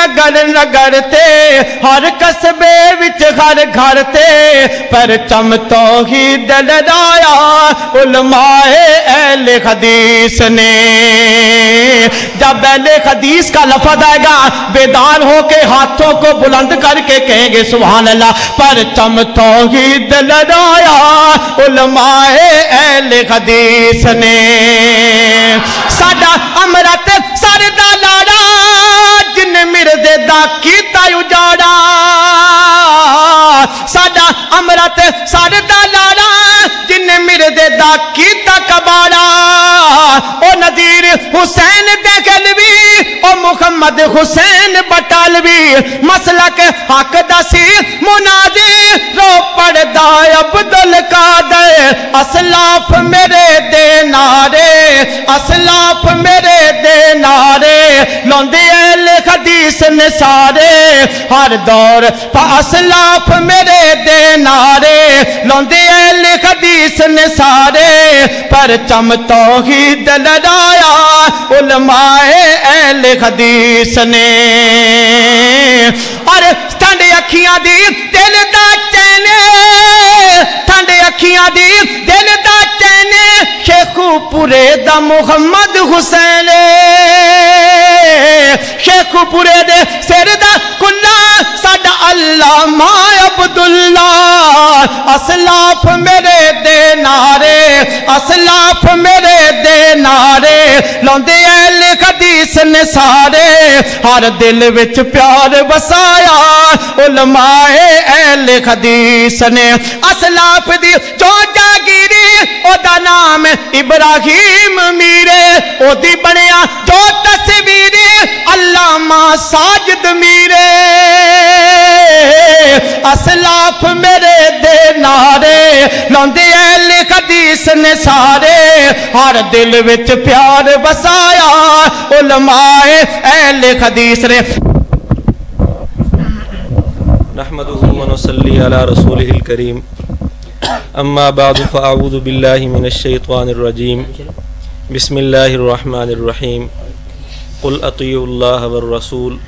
नगर नगर ते हर कस्बे विच हर घर ते परचम तौहीद लहराया उलमाए अहले हदीस ने। जब अहले हदीस का लफ्ज़ आएगा बेदार होके हाथों को बुलंद करके कहेंगे सुभान अल्लाह। परचम तौहीद लहराया उलमाए अहले हदीस ने। साडा अमृत सर दा लाड़ा जिन मिर्दे दा कीता उजाड़ा। साडा अमृत सर दा लाड़ा जिन मिर्दे दा कीता कबाड़ा। ओ नज़ीर हुसैन देगलवी ओ मुहम्मद हुसैन बटालवी मसलक हक दसी मुनादी रो पड़दा अब्दुल कादर। असलाफ मेरे दे नारे असलाफ मेरे दे नारे लौंदे अहले हदीस ने सारे हर दौर असलाफ मेरे दे नारे लौंदे अहले हदीस ने सारे परचम तौहीद लहराया उलमाए अहले हदीस ने। और ठंड अखियां दी दिल दा चैन ठंड अखियां दी दिल दा चैन शेखुपुरे दा मुहम्मद हुसैन। शेखुपुरे दे सिर दा कुल्ला साडा अल्लामा अब्दुल्ला। असलाफ मेरे दे नारे असलाफ मेरे दे नारे लौंदे अहले हदीस ने सारे हर दिल विच प्यार बसाया उलमाए अहले हदीस ने। असलाफ दी जो जागीरी ओदा नाम इब्राहिम मीरे ओदी बनिया जो तस्वीरी अल्लामा साजिद मीरे। असलाफ मेरे दे नारे लौंदे अहले हदीस ने सारे हर दिल विच प्यार बसाया उलमाए अहले हदीस ने। नहमदुहु व नसल्ली अला रसूलिहिल करीम अम्मा बादु फ़अऊज़ु बिल्लाहि मिनश शैतानिर रजीम बिस्मिल्लाहिर रहमानिर रहीम कुल अतीउल्लाह वर रसूल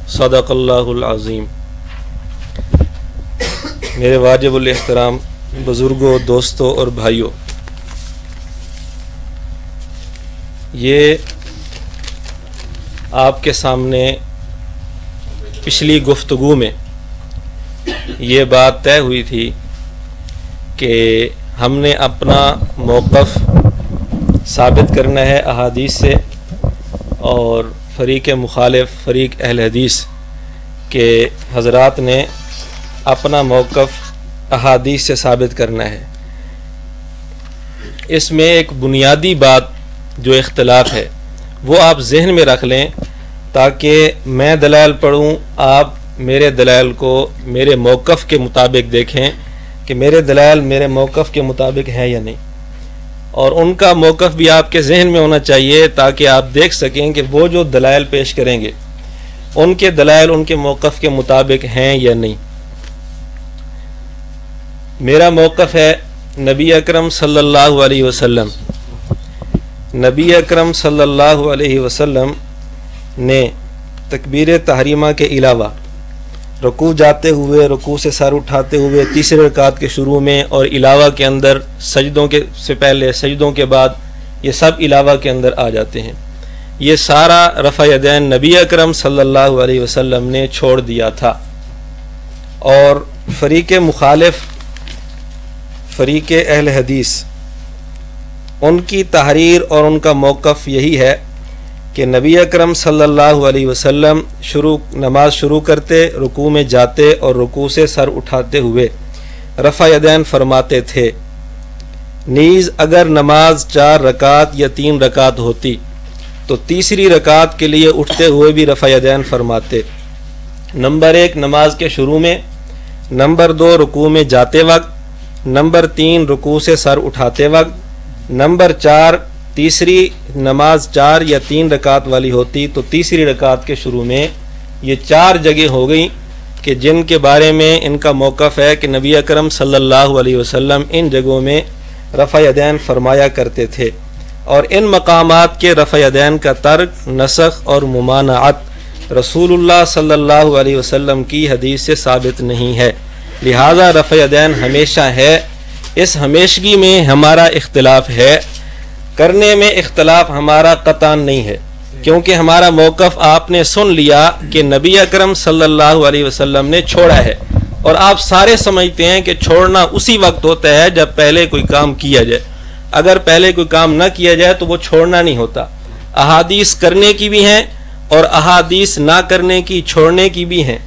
सदक़ल्लाहुल अज़ीम। मेरे वाजिबुल एहतराम बुज़ुर्गों, दोस्तों और भाइयों, ये आपके सामने पिछली गुफ्तगू में ये बात तय हुई थी कि हमने अपना मौक़िफ़ साबित करना है अहादीस से और फ़रीक़ मुखालिफ फ़रीक़ अहल हदीस के हज़रात ने अपना मौक़िफ़ अहादीस से साबित करना है। इसमें एक बुनियादी बात जो इख्तिलाफ़ है वो आप जहन में रख लें ताकि मैं दलाइल पढ़ूँ, आप मेरे दलाइल को मेरे मौक़िफ़ के मुताबिक देखें कि मेरे दलाइल मेरे मौक़िफ़ के मुताबिक हैं या नहीं, और उनका मौक़िफ़ भी आपके जहन में होना चाहिए ताकि आप देख सकें कि वो जो दलाइल पेश करेंगे उनके दलाइल उनके मौक़िफ़ के मुताबिक हैं या नहीं। मेरा मौक़िफ़ है नबी अकरम सल्लल्लाहु अलैहि वसल्लम। नबी अकरम सल्लल्लाहु अलैहि वसल्लम ने तकबीर तहरीमा के अलावा रुकू जाते हुए, रुकू से सर उठाते हुए, तीसरे रकात के शुरू में और अलावा के अंदर, सजदों के से पहले, सजदों के बाद, ये सब अलावा के अंदर आ जाते हैं। ये सारा रफ़ा यदैन नबी अकरम सल्लल्लाहु अलैहि वसल्लम ने छोड़ दिया था। और फ़रीक़ मुखालिफ फ़रीक़ अहल हदीस उनकी तहरीर और उनका मौक़िफ़ यही है कि नबी अकरम सल्लल्लाहु अलैहि वसल्लम नमाज शुरू करते, रुकू में जाते और रुकू से सर उठाते हुए रफ़ा यदैन फरमाते थे। नीज़ अगर नमाज 4 रकात या 3 रकात होती तो तीसरी रकात के लिए उठते हुए भी रफ़ा यदैन फरमाते। नंबर 1 नमाज के शुरू में, नंबर 2 रुकू में जाते वक्त, नंबर 3 रुकू से सर उठाते वक्त, नंबर 4 तीसरी नमाज 4 या 3 रकात वाली होती तो तीसरी रकात के शुरू में। ये 4 जगह हो गई कि जिनके बारे में इनका मौक़िफ़ है कि नबी अकरम सल्लल्लाहु अलैहि वसल्लम इन जगहों में रफ़ा यदैन फरमाया करते थे। और इन मकामात के रफ़ा यदैन का तर्क, नसख़ और मुमानअत रसूलुल्लाह सल्लल्लाहु अलैहि वसल्लम की हदीस से साबित नहीं है। लिहाजा रफ़ यदैन हमेशा है। इस हमेशगी में हमारा इख्तिलाफ है, करने में इख्तिलाफ हमारा कतान नहीं है, क्योंकि हमारा मौक़िफ़ आपने सुन लिया कि नबी अकरम सल्लल्लाहु अलैहि वसल्लम ने छोड़ा है, और आप सारे समझते हैं कि छोड़ना उसी वक्त होता है जब पहले कोई काम किया जाए। अगर पहले कोई काम न किया जाए तो वो छोड़ना नहीं होता। अहादीस करने की भी हैं और अहादीस ना करने की, छोड़ने की भी हैं।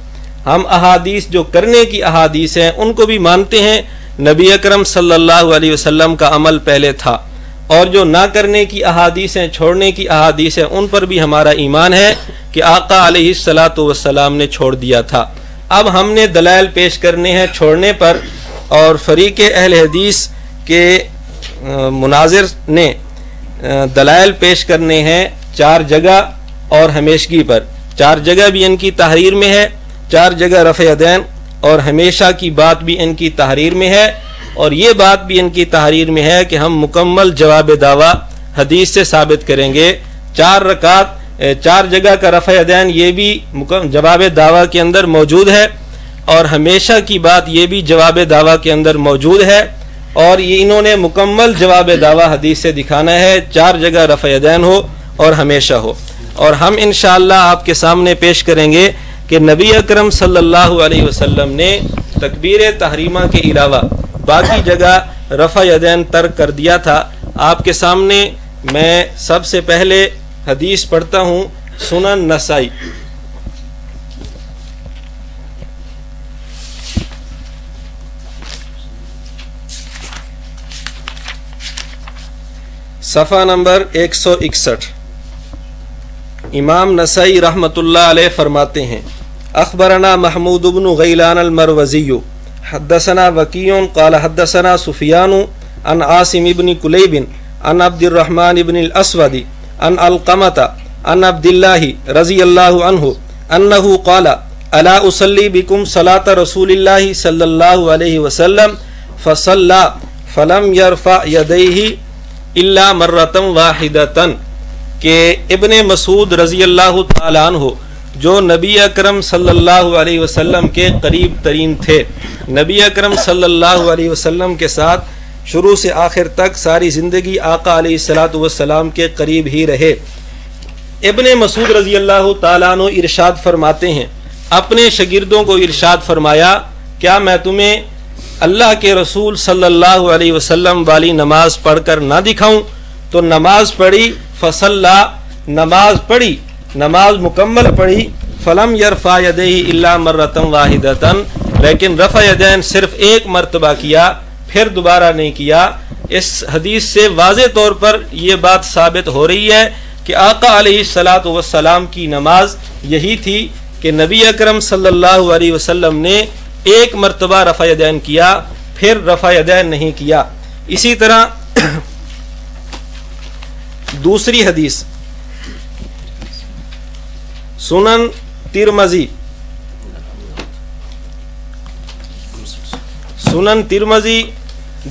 हम अहादीस जो करने की अहादीस हैं उनको भी मानते हैं, नबी अकरम सल्लल्लाहु अलैहि वसल्लम का अमल पहले था, और जो ना करने की अहादीस हैं, छोड़ने की अहादीस हैं, उन पर भी हमारा ईमान है कि आका अलैहिस्सलातु वस्सलाम ने छोड़ दिया था। अब हमने दलाइल पेश करने हैं छोड़ने पर, और फरीक अहल हदीस के मुनाजिर ने दलाइल पेश करने हैं 4 जगह और हमेशगी पर। 4 जगह भी इनकी तहरीर में है, 4 जगह रफ़ यदैन और हमेशा की बात भी इनकी तहरीर में है, और ये बात भी इनकी तहरीर में है कि हम मुकम्मल जवाब दावा हदीस से साबित करेंगे। 4 रकात 4 जगह का रफ़ यदैन ये भी जवाब दावा के अंदर मौजूद है, और हमेशा की बात ये भी जवाब दावा के अंदर मौजूद है, और ये इन्होंने मुकम्मल जवाब दावा हदीस से दिखाना है। 4 जगह रफ़ यदैन हो और हमेशा हो, और हम इंशाअल्लाह आपके सामने पेश करेंगे कि नबी अकरम सल्लल्लाहु अलैहि वसल्लम ने तकबीर तहरीमा के अलावा बाकी जगह रफ़ यदैन तर्क कर दिया था। आपके सामने मैं सबसे पहले हदीस पढ़ता हूँ, सुनन नसाई सफ़ा नंबर 161। इमाम नसाई रहमतुल्लाह अलैह फरमाते हैं, अखबरना महमूद इब्न गैलान अल-मरवज़ी हद्दसना वकीउन क़ाल हद्दसना सुफियान अन आसिम इब्न कुलैब अन अब्दुर्रहमान इब्न अल-अस्वद अन अलक़मता अन अब्दिल्लाहि रज़ियल्लाहु अन्हु अन्नहु क़ाल अला उसल्ली बिकुम सलात रसूलिल्लाहि सल्लल्लाहु अलैहि वसल्लम फसल्ला फलम यरफ़ा यदैहि इल्ला मर्रतन वाहिदतन, के इब्ने मसूद रज़ियल्लाहु ताला अन्हु जो नबी अकरम सल्लल्लाहु अलैहि वसल्लम के करीब तरीन थे, नबी अकरम सल्लल्लाहु अलैहि वसल्लम के साथ शुरू से आखिर तक सारी ज़िंदगी आका अलैहिस्सलातु वस्सलाम के करीब ही रहे। इब्ने मसूद रज़ियल्लाहु ताला अन्हु इरशाद फरमाते हैं, अपने शागिर्दों को इरशाद फरमाया, क्या मैं तुम्हें अल्लाह के रसूल सल्लल्लाहु अलैहि वसल्लम वाली नमाज पढ़कर ना दिखाऊं? तो नमाज पढ़ी, फसल्ला नमाज पढ़ी, नमाज मुकम्मल पढ़ी, फलम यरफ़ा यदैहि इल्ला मर्रतन वाहिदतन, लेकिन रफ़ यदैन सिर्फ एक मरतबा किया, फिर दोबारा नहीं किया। इस हदीस से वाज़े तौर पर यह बात साबित हो रही है कि आका अलैहिस्सलातु वस्सलाम की नमाज यही थी कि नबी अकरम सल्लल्लाहु अलैहि वसल्लम ने एक मरतबा रफ़ा यदैन किया, फिर रफ़ा यदैन नहीं किया। इसी तरह दूसरी हदीस सुनन तिरमजी, सुनन तिरमजी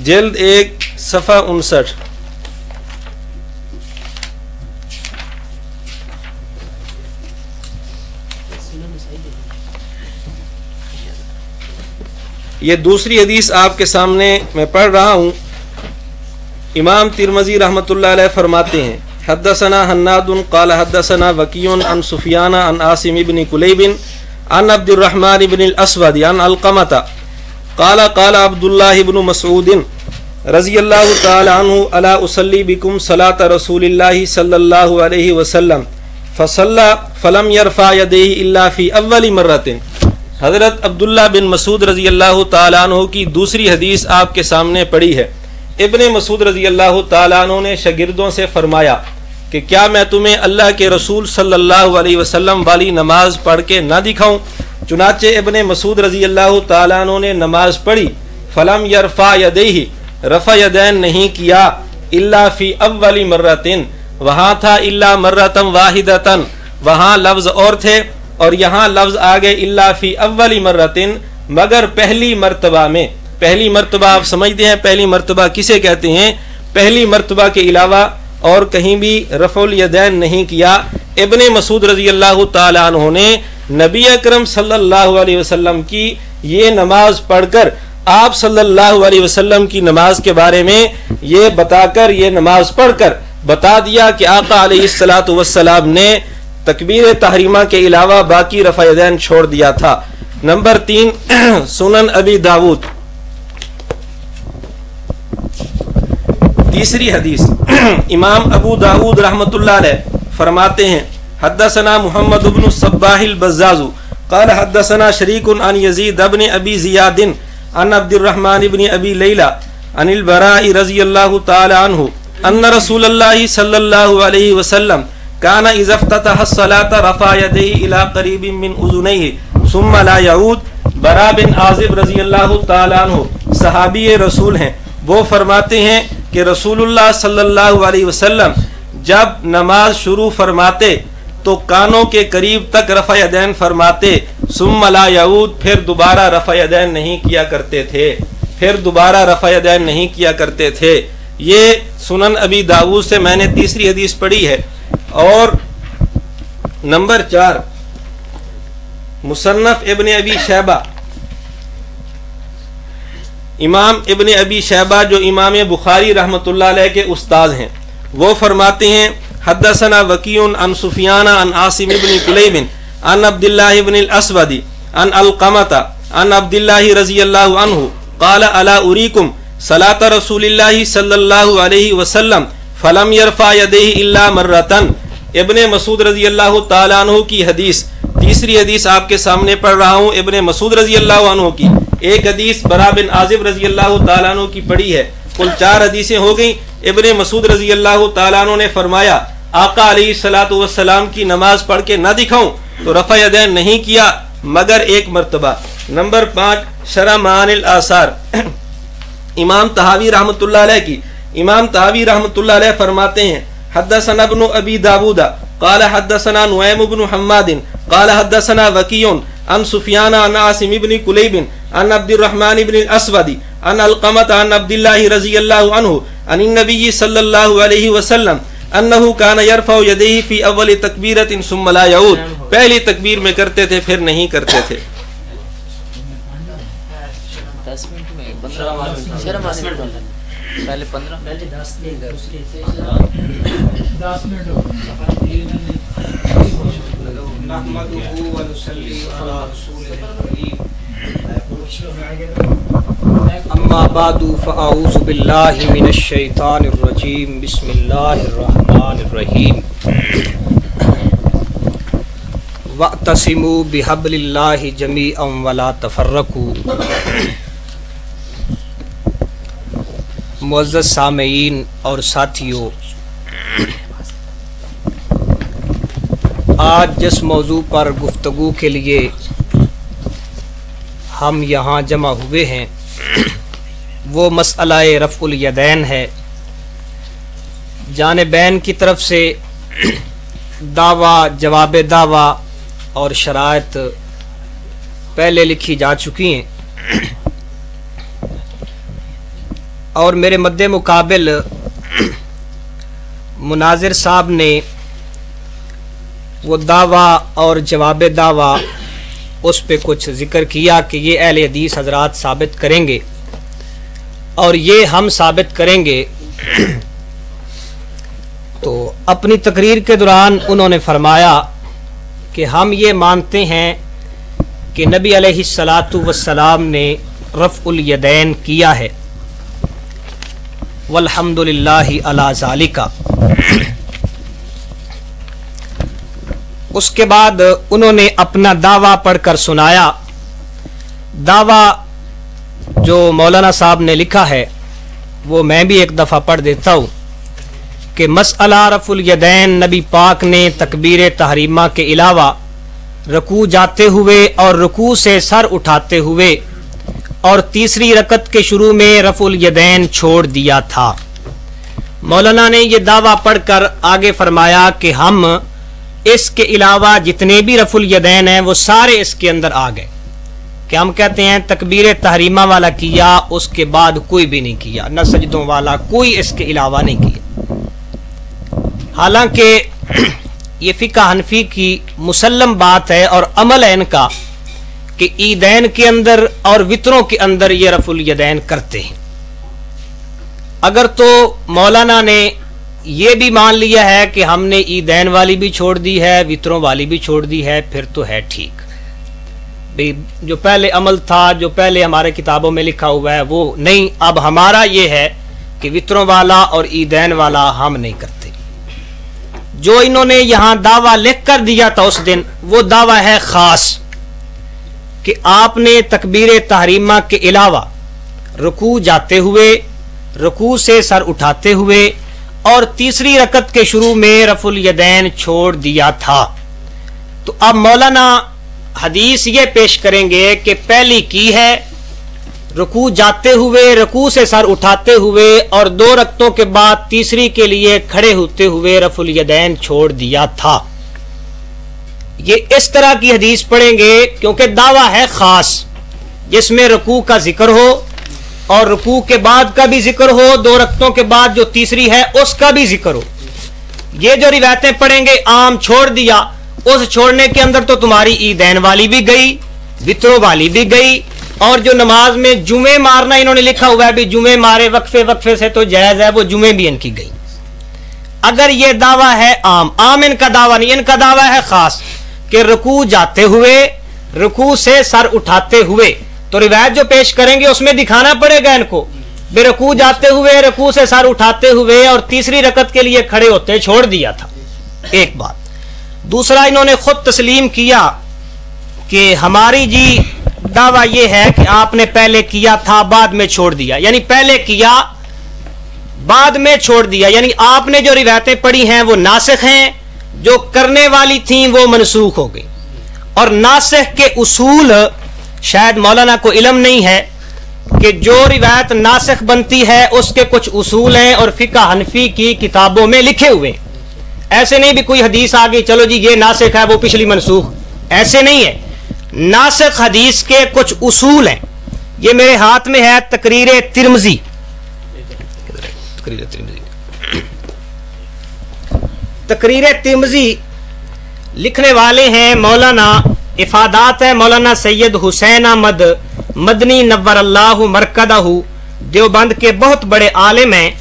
जिल्द 1 सफ़ा 59। ये दूसरी हदीस आपके सामने मैं पढ़ रहा हूँ। इमाम तिरमजी रहमतुल्लाह अलैह फरमाते हैं, हद्दसना हन्नादुन क़ाल हद्दसना वकीउन अन सुफियान अन आसिम इब्न कुलैब अन अब्दुर्रहमान इब्न अल-अस्वद अन अलक़मता क़ाल क़ाल अब्दुल्लाह इब्न मसऊद रज़ियल्लाहु ताला अन्हु अला उसल्ली बिकुम सलात रसूलिल्लाहि सल्लल्लाहु अलैहि वसल्लम फसल्ला फलम यरफ़ा यदैहि इल्ला फ़ी अव्वली मर्रतिन। हज़रत अब्दुल्ला बिन मसूद रज़ी अल्लाह ताला अन्हु की दूसरी हदीस आपके सामने पड़ी है। इब्ने मसूद रज़ी अल्लाह ताला अन्हु ने शागिर्दों से फरमाया कि क्या मैं तुम्हें अल्लाह के रसूल सल्लल्लाहु अलैहि वसल्लम वाली नमाज पढ़ के ना दिखाऊं? चुनाचे इब्ने मसूद रज़ी अल्लाह ताला अन्हु ने नमाज पढ़ी, फलम यरफ़ा यदैहि रफ़ा यदैन नहीं किया, इल्ला फ़ी अव्वली मर्रतिन, वहाँ था इल्ला मर्रतन वाहिदतन, वहाँ लफ्ज़ और थे, और यहाँ लफ्ज़ आ गए इल्ला फ़ी अव्वली मर्रतिन, मगर पहली मर्तबा में। पहली मर्तबा आप समझते हैं पहली मर्तबा किसे कहते हैं? पहली मर्तबा के अलावा और कहीं भी रफ़उल यदैन नहीं किया, ابن مسعود رضی اللہ تعالیٰ عنہ نے نبی اکرم صلی اللہ علیہ وسلم کی یہ نماز پڑھ کر آپ صلی اللہ علیہ وسلم کی نماز کے بارے میں یہ بتا کر، یہ نماز پڑھ کر بتا دیا کہ آقا علیہ الصلوۃ والسلام نے تکبیر تحریمہ کے علاوہ باقی رفع یدین چھوڑ دیا تھا۔ نمبر 3 سنن ابی داود، تیسری حدیث امام ابو داود رحمۃ اللہ علیہ فرماتے ہیں حدثنا محمد بن الصباح البزاز قال حدثنا شریک عن یزید بن ابی زیاد عن عبد الرحمن بن ابی لیلہ عن البراء رضی اللہ تعالی عنہ ان رسول اللہ صلی اللہ علیہ وسلم کان اذا افتتح الصلاة رفع یدیہ الی قریب من اذنیہ ثم لا یعود۔ براء بن عازب رضی اللہ تعالی عنہ صحابی رسول ہیں، وہ فرماتے ہیں کہ رسول اللہ صلی اللہ علیہ وسلم جب نماز شروع فرماتے تو کانوں کے قریب تک رفع یدین فرماتے، ثم لا یعود، پھر دوبارہ رفع یدین نہیں کیا کرتے تھے، پھر دوبارہ رفع یدین نہیں کیا کرتے تھے۔ یہ سنن ابی داؤد سے میں نے تیسری حدیث پڑھی ہے۔ اور نمبر 4 مصنف ابن ابی شیبہ، امام ابن ابی شیبہ جو امام بخاری رحمۃ اللہ علیہ کے استاد ہیں، وہ فرماتے ہیں حدثنا وکیع عن سفیان عن عاصم بن کلیب عن عبد اللہ بن الاسود عن القمۃ عن عبد اللہ رضی اللہ عنہ قال الا اریکم صلاۃ رسول اللہ صلی اللہ علیہ وسلم فلم یرفع یدیہ الا مرتن۔ ابن مسعود رضی اللہ تعالیٰ عنہ کی حدیث، تیسری حدیث آپ کے سامنے پڑھ رہا ہوں ابن مسعود رضی اللہ عنہ کی، ایک حدیث براء بن عازب رضی اللہ تعالیٰ عنہ کی پڑھی ہے، کل 4 حدیثیں ہو گئیں۔ ابن مسعود رضی اللہ تعالیٰ عنہ نے فرمایا آقا علیہ الصلوۃ والسلام کی نماز پڑھ کے نہ دکھاؤں تو رفع یدین نہیں کیا مگر ایک مرتبہ۔ نمبر 5 شرح معانی الآثار، امام طحاوی رحمۃ اللہ علیہ کی، امام طحاوی رحمۃ اللہ علیہ فرماتے ہیں حدثنا ابن ابی داود قال حدثنا نعیم بن حماد قال حدثنا وکیع عن سفیان عن عاصم بن کلیب عن عبد الرحمن بن الاسود عن القمۃ عن عبد اللہ رضی اللہ عنہ عن النبی صلی اللہ علیہ وسلم انہ کان یرفع یدیہ فی اول تکبیرۃ ثم لا یعود، پہلی تکبیر میں کرتے تھے پھر نہیں کرتے تھے۔ 10 منٹ میں 15 پہلے 15 پہلے 10 منٹ نحمده ونصلي على رسوله الكريم اما بعد فاعوذ بالله من الشیطان الرجیم بسم اللہ الرحمن الرحیم واعتصموا بحبل اللہ جميعا ولا تفرقوا۔ معزز سامعین اور ساتھیوں، آج جس موضوع پر گفتگو کے لیے ہم یہاں جمع ہوئے ہیں وہ مسئلہ رفع الیدین ہے۔ جانبین کی طرف سے دعویٰ، جواب دعویٰ اور شرائط پہلے لکھی جا چکی ہیں، اور میرے مد مقابل مناظر صاحب نے وہ دعویٰ اور جواب دعویٰ اس پہ کچھ ذکر کیا کہ یہ اہل حدیث حضرات ثابت کریں گے اور یہ ہم ثابت کریں گے۔ تو اپنی تقریر کے دوران انہوں نے فرمایا کہ ہم یہ مانتے ہیں کہ نبی علیہ الصلاۃ والسلام نے رفع الیدین کیا ہے، والحمد للہ علی ذالک۔ اس کے بعد انہوں نے اپنا دعویٰ پڑھ کر سنایا۔ دعویٰ جو مولانا صاحب نے لکھا ہے وہ میں بھی ایک دفعہ پڑھ دیتا ہوں کہ مسئلہ رفع الیدین نبی پاک نے تکبیر تحریمہ کے علاوہ رکوع جاتے ہوئے اور رکوع سے سر اٹھاتے ہوئے اور تیسری رکعت کے شروع میں رفع الیدین چھوڑ دیا تھا۔ مولانا نے یہ دعویٰ پڑھ کر آگے فرمایا کہ ہم اس کے علاوہ جتنے بھی رفع الیدین ہیں وہ سارے اس کے اندر آ گئے، کہ ہم کہتے ہیں تکبیر تحریمہ والا کیا، اس کے بعد کوئی بھی نہیں کیا، نہ سجدوں والا کوئی اس کے علاوہ نہیں کیا۔ حالانکہ ये फ़िक़्ह हनफी की मुसल्लम बात है और अमल है इनका कि ईदैन के अंदर और वित्रों के अंदर ये रफुल यदैन करते हैं। अगर तो मौलाना ने ये भी मान लिया है कि हमने ईदैन वाली भी छोड़ दी है, वित्रों वाली भी छोड़ दी है, फिर तो है ठीक भाई, जो पहले अमल था, जो पहले हमारे किताबों में लिखा हुआ है वो नहीं। अब हमारा ये है कि वित्रों वाला और ईदैन वाला हम नहीं करते। जो इन्होंने यहां दावा लिख कर दिया था उस दिन, वो दावा है खास कि आपने तकबीर तहरीमा के अलावा रुकू जाते हुए, रुकू से सर उठाते हुए और तीसरी रकत के शुरू में रफुल यदैन छोड़ दिया था। तो अब मौलाना हदीस ये पेश करेंगे कि पहली की है रुकू जाते हुए, रुकू से सर उठाते हुए और 2 रकतों के बाद तीसरी के लिए खड़े होते हुए रफुल यदैन छोड़ दिया था। ये इस तरह की हदीस पढ़ेंगे क्योंकि दावा है खास जिसमें रुकू का जिक्र हो और रुकू के बाद का भी जिक्र हो, 2 रकतों के बाद जो तीसरी है उसका भी जिक्र हो। ये जो रिवायतें पढ़ेंगे आम छोड़ दिया, उस छोड़ने के अंदर तो तुम्हारी ईदैन वाली भी गई, वित्रों वाली भी गई, और जो नमाज में जुमे मारना इन्होंने लिखा हुआ है भी जुमे मारे वक्फे वक्फे से तो जायज है, वो जुमे भी इनकी गई। अगर ये दावा है आम इनका दावा नहीं, इनका दावा है खास कि रुकू जाते हुए, रुकू से सर उठाते हुए। तो रिवायत जो पेश करेंगे उसमें दिखाना पड़ेगा इनको बेरुकू जाते हुए, रुकू से सर उठाते हुए और तीसरी रकत के लिए खड़े होते छोड़ दिया था। एक बात। दूसरा, इन्होंने खुद तस्लीम किया कि हमारी जी दावा ये है कि आपने पहले किया था बाद में छोड़ दिया, यानी पहले किया बाद में छोड़ दिया, यानी आपने जो रिवायतें पढ़ी हैं वो नासिख हैं, जो करने वाली थी वो मनसूख हो गई। और नासिख के उसूल शायद मौलाना को इल्म नहीं है कि जो रिवायत नासिख बनती है उसके कुछ उसूल हैं और फ़िक़्ह हनफी की किताबों में लिखे हुए। ऐसे नहीं भी कोई हदीस आ गई चलो जी ये नासिख है वो पिछली मनसूख, ऐसे नहीं है। नासिख हदीस के कुछ उसूल हैं। ये मेरे हाथ में है तकरीर तिरमिज़ी, तकरीर तिरमिज़ी लिखने वाले हैं मौलाना, इफादात है मौलाना सैयद हुसैन अहमद मदनी नव्वर अल्लाहु मरकदहु, देवबंद के बहुत बड़े आलिम हैं।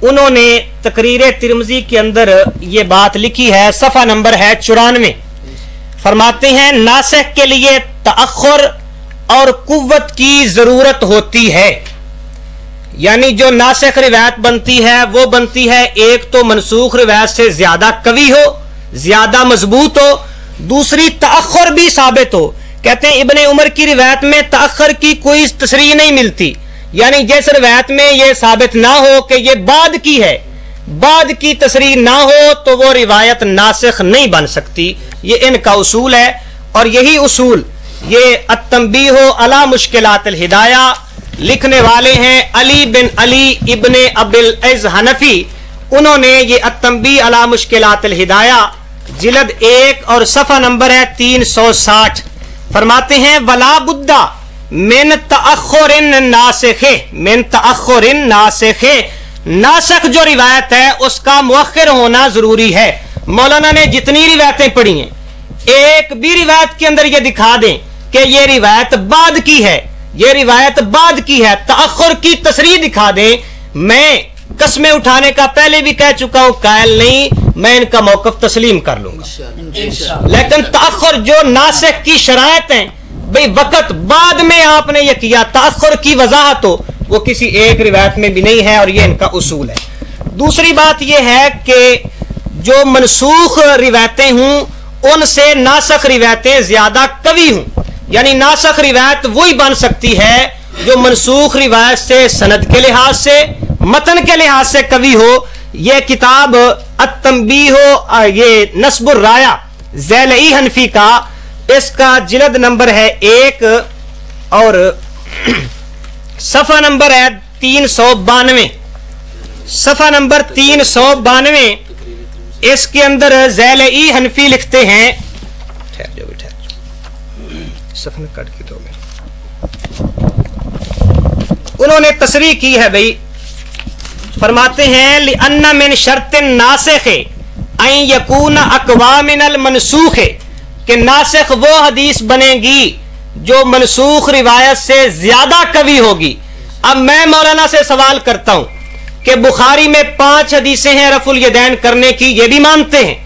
उन्होंने तकरीर तिरमिज़ी के अंदर ये बात लिखी है, सफ़ा नंबर है 94। फरमाते हैं नासिख के लिए तअख्खुर और कुव्वत की जरूरत होती है, यानी जो नासिख रिवायत बनती है वो बनती है एक तो मनसूख रिवायत से ज्यादा कवी हो, ज्यादा मजबूत हो, दूसरी तअख्खुर भी साबित हो। कहते हैं इब्ने उमर की रिवायत में तअख्खुर की कोई तसरीह नहीं मिलती, यानी जिस रिवायत में ये साबित ना हो कि ये बाद की है, बाद की तसरीह ना हो तो वो रिवायत नासिख नहीं बन सकती। ये इनका उसूल है और यही उसूल ये अत्तंबीह अला मुश्किलातिल हिदाया लिखने वाले हैं अली बिन अली इब्ने अबिल इज़ हनफी। उन्होंने ये अत्तंबीह अला मुश्किलातिल हिदाया जिल्द 1 और सफ़ा नंबर है 360। फरमाते हैं वला बुद्दा मिन तअख्खुरिन नासिखे, मिन तअख्खुरिन नासिखे, नासिख जो रिवायत है उसका मुअख्खिर होना जरूरी है। मौलाना ने जितनी रिवायतें पढ़ी हैं एक भी रिवायत के अंदर ये दिखा दें कि ये रिवायत बाद की है, ये रिवायत बाद की है, तअख्खुर की तसरीह दिखा दें, मैं कस्में उठाने का पहले भी कह चुका हूं कायल नहीं, मैं इनका मौक़िफ़ तस्लीम कर लूंगा। लेकिन तअख्खुर जो नासिख की शरायत हैं, भाई वक़्त बाद में आपने ये किया, तअख्खुर की वजाहत हो, वो किसी एक रिवायत में भी नहीं है और ये इनका उसूल है। दूसरी बात यह है कि जो मनसूख रिवायतें हूं उनसे नासिख रिवायतें ज्यादा कवी हूं, यानी नासिख रिवायत वही बन सकती है जो मनसूख रिवायत से सनद के लिहाज से, मतन के लिहाज से कवी हो। ये किताब अत्तंबीह हो, ये नस्बुर राया ज़ैलई हनफी का, इसका जिल्द नंबर है 1 और सफ़ा नंबर है 392, सफ़ा नंबर 392। इसके अंदर ज़ैलई हनफी लिखते हैं, सफ़ा में कट के दो में उन्होंने तसरीह की है भाई, फरमाते हैं लिअन्ना मिन शर्तिन नासिखे ऐं यकून अकवा मिनल मनसूख, कि नासिख वो हदीस बनेगी जो मनसूख रिवायत से ज्यादा कवी होगी। अब मैं मौलाना से सवाल करता हूं कि बुखारी में 5 हदीसें हैं रफुल यदैन करने की, ये भी मानते हैं।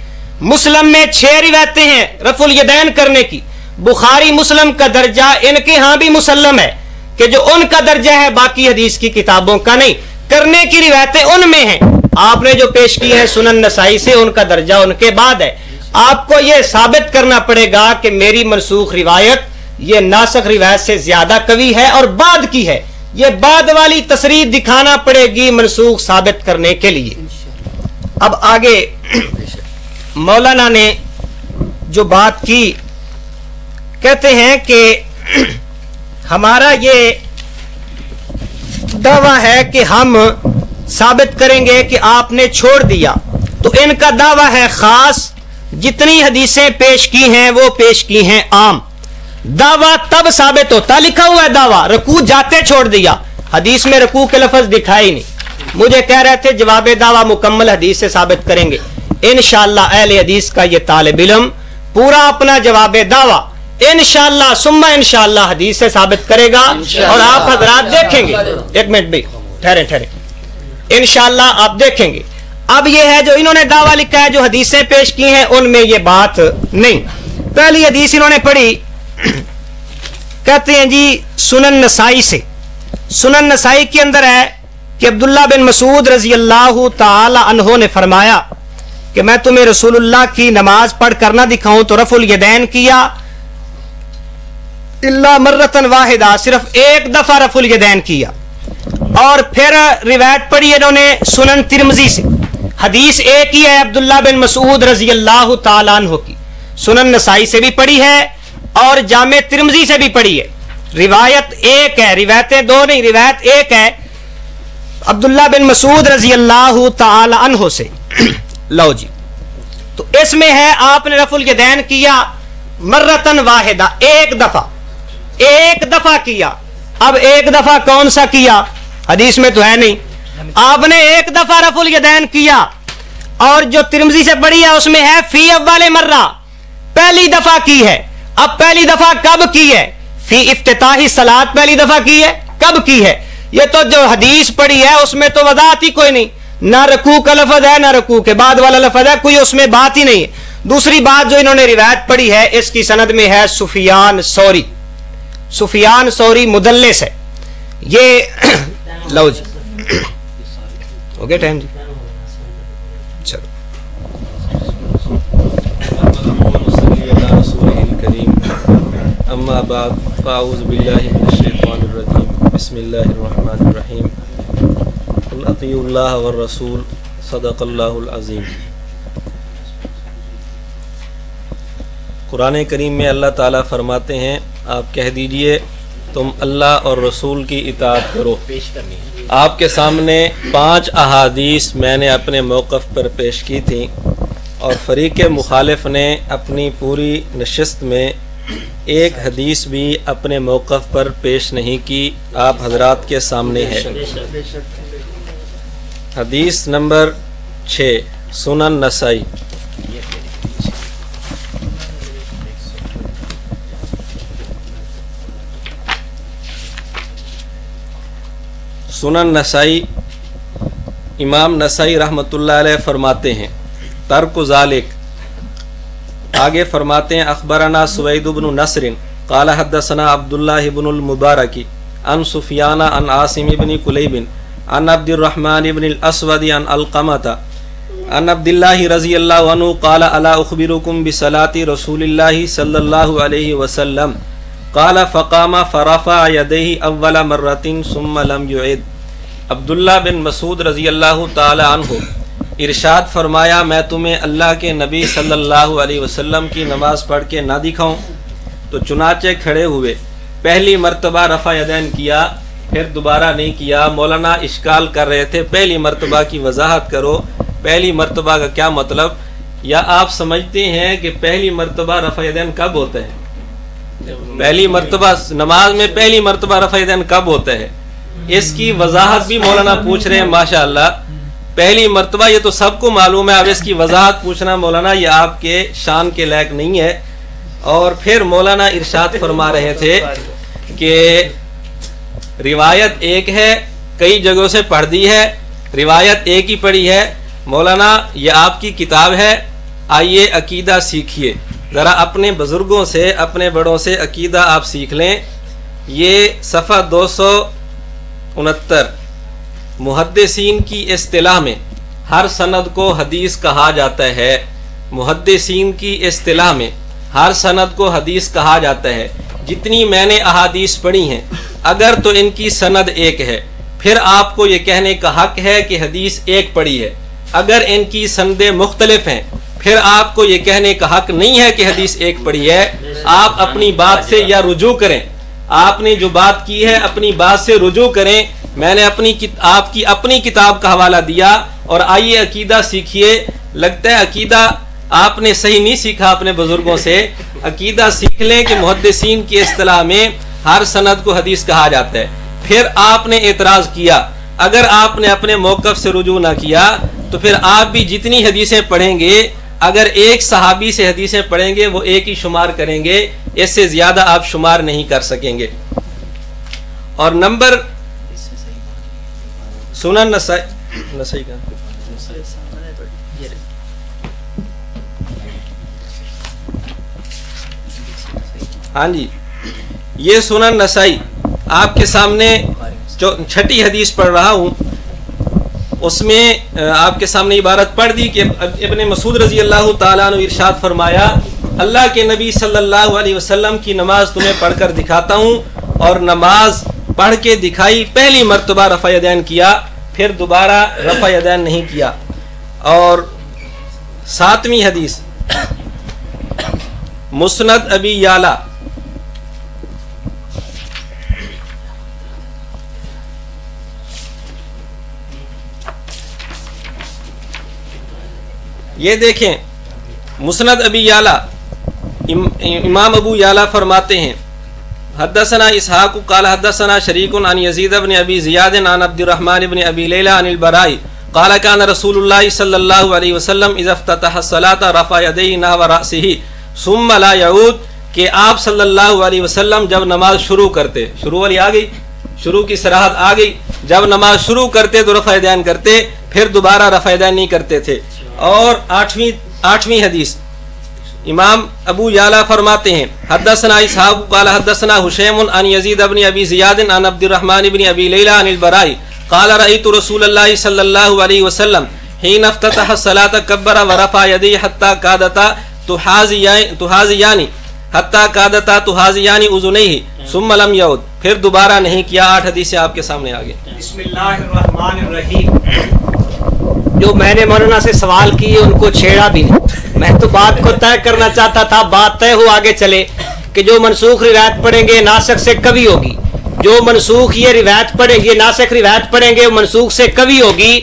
मुस्लिम में 6 रिवायतें हैं रफुल यदैन करने की। बुखारी मुस्लिम का दर्जा इनके यहां भी मुसल्लम है कि जो उनका दर्जा है बाकी हदीस की किताबों का नहीं, करने की रिवायतें उनमें हैं। आपने जो पेश की है सुनन नसाई से, उनका दर्जा उनके बाद है। आपको यह साबित करना पड़ेगा कि मेरी मनसूख रिवायत ये नासख रिवायत से ज्यादा कवी है और बाद की है। ये बाद वाली तसरीह दिखाना पड़ेगी मनसूख साबित करने के लिए। अब आगे मौलाना ने जो बात की, कहते हैं कि हमारा ये दावा है कि हम साबित करेंगे कि आपने छोड़ दिया, तो इनका दावा है खास, जितनी हदीसें पेश की हैं वो पेश की हैं आम। दावा तब साबित होता, लिखा हुआ है दावा, रकू जाते छोड़ दिया, हदीस में रकू के लफ्ज दिखाई नहीं। मुझे कह रहे थे जवाब दावा मुकम्मल हदीस से साबित करेंगे। इंशाअल्लाह अहले हदीस का ये तालिब इल्म पूरा अपना जवाब दावा इंशाअल्लाह सुम्मा इंशाअल्लाह हदीस से साबित करेगा और आप हजरात देखेंगे। एक मिनट भाई, ठहरे, इंशाअल्लाह आप देखेंगे। अब ये है जो इन्होंने दावा लिखा है, जो हदीसें पेश की हैं उनमें ये बात नहीं। पहली हदीस इन्होंने पढ़ी, कहते हैं जी सुनन नसाई से। सुनन नसाई के अंदर है कि अब्दुल्ला बिन मसूद रजी अल्लाह ताला अन्हो ने फरमाया कि मैं तुम्हें रसूलुल्लाह की नमाज पढ़ कर ना दिखाऊं तो रफुल यदैन किया, इल्ला मर्रतन वाहिदा, सिर्फ एक दफा रफुल यदैन किया। और फिर रिवायत पढ़ी इन्होंने सुनन तिरमिजी से, हदीस एक ही है अब्दुल्ला बिन मसूद रजी अल्लाह ताला अन्हो की। सुनन नसाई से भी पढ़ी है और जामे तिरमिजी से भी पढ़ी है। रिवायत एक है, रिवायतें दो नहीं, रिवायत एक है अब्दुल्ला बिन मसूद रजी अल्लाह ताला अन्हो से। लो जी, तो इसमें है आपने रफुल यदैन किया मर्रतन वाहिदा, एक दफा किया। अब एक दफा कौन सा किया, हदीस में तो है नहीं। आपने एक दफा रफुल यदैन किया और जो तिरमिजी से पढ़ी है उसमें है फी अव्वल मर्रा, पहली दफा की है। अब पहली दफा कब की है, फी इफ्तिताही सलात पहली दफा की है, कब की है। ये तो जो हदीस पढ़ी है उसमें तो वजाहत ही कोई नहीं, ना रकू का लफज है ना रकू के बाद वाला लफज है, कोई उसमें बात ही नहीं है। दूसरी बात जो इन्होंने रिवायत पढ़ी है इसकी सनद में है सुफियान सौरी मुदल्लिस है ये। लो जी, हो गया टाइम जी, चलो। अम्मा बाद फ़ाऊज़ु बिल्लाहि मिनश शैतानिर रजीम, बिस्मिल्लाहिर रहमानिर रहीम, कुल अतीउल्लाह वर रसूल, सदक़ल्लाहुल अज़ीम। कुरान करीम में अल्लाह ताला फरमाते हैं, आप कह दीजिए तुम अल्लाह और रसूल की इताअत करो। आपके सामने 5 अहादीस मैंने अपने मौक़िफ़ पर पेश की थी और फ़रीक़ मुखालिफ ने अपनी पूरी नशिस्त में एक हदीस भी अपने मौक़िफ़ पर पेश नहीं की, आप हजरात के सामने है। हदीस नंबर 6 सुनन नसाई। सुनन नसाई, इमाम नसाई रहमतुल्लाह अलैह फरमाते हैं तर्क ज़ालिक, आगे फरमाते हैं अखबरना सुवैद इब्न नसरिन क़ाल हद्दसना अब्दुल्लाह इब्नुल मुबारकी अन सुफियाना अन आसिम इब्न कुलैबिन अन अब्दुर्रहमान इब्न अल-अस्वद अन अलक़मता अन अब्दुल्लाह रज़ियल्लाहु अन्हु क़ाल अला उख़बिरुकुम बिसलाति रसूलिल्लाहि सल्लल्लाहु अलैहि वसल्लम क़ाल फ़क़ामा फ़रफ़अ यदैहि अव्वल मर्रतिन सुम्मा लम युइद। अब्दुल्ला बिन मसूद रज़ी अल्लाह ताला अन्हु इरशाद फरमाया, मैं तुम्हें अल्लाह के नबी सल्लल्लाहु अलैहि वसल्लम की नमाज पढ़ के ना दिखाऊं, तो चुनाचे खड़े हुए, पहली मर्तबा रफ़ा यदैन किया, फिर दोबारा नहीं किया। मौलाना इश्काल कर रहे थे, पहली मर्तबा की वजाहत करो, पहली मर्तबा का क्या मतलब, या आप समझते हैं कि पहली मर्तबा रफ़ा यदैन कब होता है, पहली मर्तबा नमाज में पहली मर्तबा रफ़ा यदैन कब होता है, इसकी वजाहत भी मौलाना पूछ रहे हैं। माशाअल्लाह, پہلی مرتبہ، یہ تو سب کو معلوم ہے، اب اس کی وضاحت پوچھنا مولانا یہ آپ کے شان کے لائق نہیں ہے۔ اور پھر مولانا ارشاد فرما رہے تھے کہ روایت ایک ہے، کئی جگہوں سے پڑھ دی ہے، روایت ایک ہی پڑھی ہے۔ مولانا یہ آپ کی کتاب ہے، آئیے عقیدہ سیکھیے، ذرا اپنے بزرگوں سے، اپنے بڑوں سے عقیدہ آپ سیکھ لیں۔ یہ صفحہ 269، محدثین کی اصطلاح میں ہر سند کو حدیث کہا جاتا ہے۔ محدثین کی اصطلاح میں ہر سند کو حدیث کہا جاتا ہے۔ جتنی میں نے احادیث پڑھی ہیں، اگر تو ان کی سند ایک ہے، پھر آپ کو یہ کہنے کا حق ہے کہ حدیث ایک پڑھی ہے۔ اگر ان کی سندیں مختلف ہیں، پھر آپ کو یہ کہنے کا حق نہیں ہے کہ حدیث ایک پڑھی ہے۔ آپ اپنی بات سے یا رجوع کریں، آپ نے جو بات کی ہے اپنی بات سے رجوع کریں۔ میں نے آپ کی اپنی کتاب کا حوالہ دیا، اور آئیے عقیدہ سیکھیے۔ لگتا ہے عقیدہ آپ نے صحیح نہیں سیکھا اپنے بزرگوں سے۔ عقیدہ سیکھ لیں کہ محدثین کی اصطلاح میں ہر سند کو حدیث کہا جاتا ہے۔ پھر آپ نے اعتراض کیا، اگر آپ نے اپنے موقف سے رجوع نہ کیا تو پھر آپ بھی جتنی حدیثیں پڑھیں گے، اگر ایک صحابی سے حدیثیں پڑھیں گے وہ ایک ہی شمار کریں گے، اس سے زیادہ آپ شمار نہیں کر سکیں گے۔ اور نمبر سنن نسائی کا ہاں جی، یہ سنن نسائی آپ کے سامنے چھٹی حدیث پڑھ رہا ہوں، اس میں آپ کے سامنے عبارت پڑھ دی کہ ابن مسعود رضی اللہ تعالیٰ عنہ ارشاد فرمایا، اللہ کے نبی صلی اللہ علیہ وسلم کی نماز تمہیں پڑھ کر دکھاتا ہوں، اور نماز پڑھ کے دکھائی، پہلی مرتبہ رفع یدین کیا، پھر دوبارہ رفع یدین نہیں کیا۔ اور 7ویں حدیث مسند ابی یعلا، یہ دیکھیں مسند ابی یعلا، امام ابو یعلا فرماتے ہیں حدثنا اسحاق قال حدثنا شریک عن یزید بن ابی زیاد عن عبد الرحمن بن ابی لیلى عن البراء قال كان رسول اللہ صلی اللہ علیہ وسلم اذا افتتح الصلاة رفع يديه نحو رأسه ثم لا يعود، کہ آپ صلی اللہ علیہ وسلم جب نماز شروع کرتے، شروع والی آ گئی، شروع کی صراحت آ گئی، جب نماز شروع کرتے تو رفع یدین کرتے، پھر دوبارہ رفع یدین نہیں کرتے تھے۔ اور آٹھویں حدیث امام ابو یعلا فرماتے ہیں حدثنا اسحاق قال حدثنا حشیم عن یزید بن ابی زیاد عن عبد الرحمن بن ابی لیلى عن البراء قال رأيت رسول اللہ صلی اللہ علیہ وسلم حين افتتح الصلاة كبر ورفع يديه حتى كادتا تحاذيان اذنيه ثم لم يعد، پھر دوبارہ نہیں کیا۔ 8 حدیثیں آپ کے سامنے آگے۔ بسم اللہ الرحمن الرحیم۔ جو میں نے مولانا سے سوال کیے ان کو چھیڑا بھی نہیں، میں تو بات کو طے کرنا چاہتا تھا، بات طے ہو آگے چلے کہ جو منسوخ روایت پڑھیں گے ناسخ سے کبھی ہوگی، جو منسوخ یہ روایت پڑھیں گے، ناسخ روایت پڑھیں گے وہ منسوخ سے کبھی ہوگی،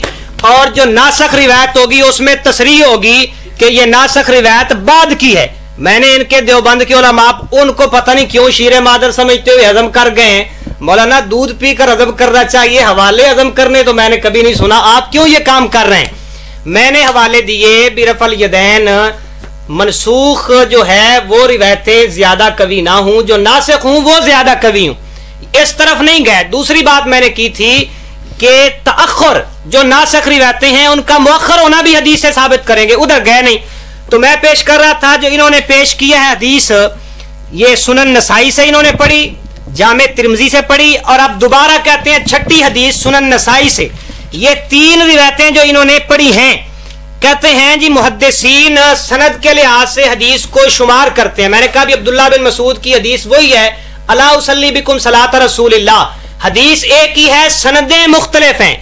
اور جو ناسخ روایت ہوگی اس میں تصریح ہوگی کہ یہ ناسخ روایت بعد کی ہے۔ میں نے ان کے دیوبند کے علماء ان کو پتہ نہیں کیوں شیر مادر سمجھتے ہوئے ہضم کر گئے ہیں۔ مولانا دودھ پی کر ہضم کرنا چاہیے، حوالے ہضم کرنے تو میں نے کبھی نہیں سنا، آپ کیوں یہ کام کر رہے ہیں؟ میں نے حوالے دیے برفع الیدین، منسوخ جو ہے وہ روایتیں زیادہ قوی نہ ہوں، جو ناسخ ہوں وہ زیادہ قوی ہوں، اس طرف نہیں گئے۔ دوسری بات میں نے کی تھی کہ تأخر جو ناسخ روایتیں ہیں ان کا مؤخر ہونا بھی حدیث سے ثابت کریں گے، ادھر گئے نہیں۔ تو میں پیش کر رہا تھا جو انہوں نے پیش کیا ہے حدیث، یہ سنن نسائی سے انہوں نے پڑھی، جامع ترمذی سے پڑھی، اور اب دوبارہ کہتے ہیں چھٹی حدیث سنن نسائی سے۔ یہ 3 روایتیں جو انہوں نے پڑھی ہیں، کہتے ہیں جی محدثین سند کے لحاظ سے حدیث کو شمار کرتے ہیں۔ میں نے کہا بھی عبداللہ بن مسعود کی حدیث وہی ہے، الا اصلی بکم صلاۃ رسول اللہ، حدیث ایک ہی ہے، سندیں مختلف ہیں،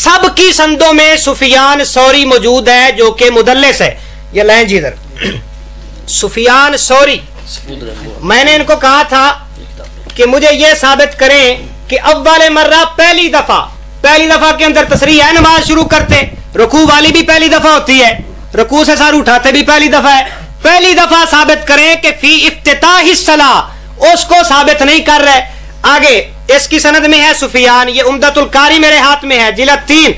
سب کی سندوں میں سفیان ثوری موجود ہے جو کہ مدلس ہے۔ یہ لیں جی ادھر سفیان ثوری، میں نے ان کو کہا تھا کہ مجھے یہ ثابت کریں کہ اول مرہ پہلی دفعہ کے اندر تصریح ہے، نماز شروع کرتے رکوع والی بھی پہلی دفعہ ہوتی ہے، رکوع سے سر اٹھاتے بھی پہلی دفعہ ہے، پہلی دفعہ ثابت کریں کہ فی افتتاح الصلاۃ، اس کو ثابت نہیں کر رہے۔ آگے اس کی سند میں ہے سفیان، یہ عمدۃ القاری میرے ہاتھ میں ہے، جلد 3،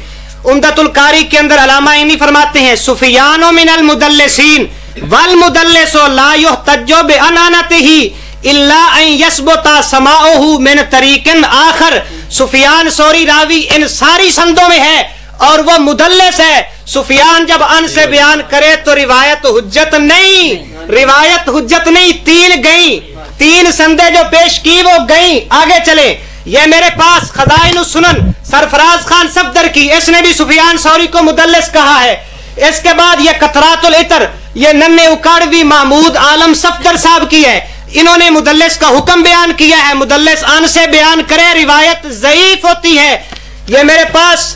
उम्दतुल कारी के अंदर अलामा इनी फरमाते हैं सुफियानो मिनल मुदल्लिसीन वल मुदल्लिसो ला युहतज्जो बिअनानतिही इल्ला अन यसबुता समाउहु मिन तरीकिन आखर। सुफियान सौरी रावी इन सारी संदों में है और वो मुदल्लिस है। सुफियान जब अन से बयान करे तो रिवायत हुज्जत नहीं, रिवायत हुज्जत नहीं, तीन गई, तीन संदे जो पेश की वो गई। आगे चले, ये मेरे पास खजाइन सुनन सरफराज खान सफदर की, इसने भी सुफियान सौरी को मुदल्लिस कहा है। इसके बाद ये कतरातुल इतर, ये नन्हे उकाड़वी महमूद आलम सफदर साहब की है, इन्होंने मुदल्लिस का हुक्म बयान किया है। मुदल्लिस अन से बयान करे रिवायत ज़ईफ होती है। ये मेरे पास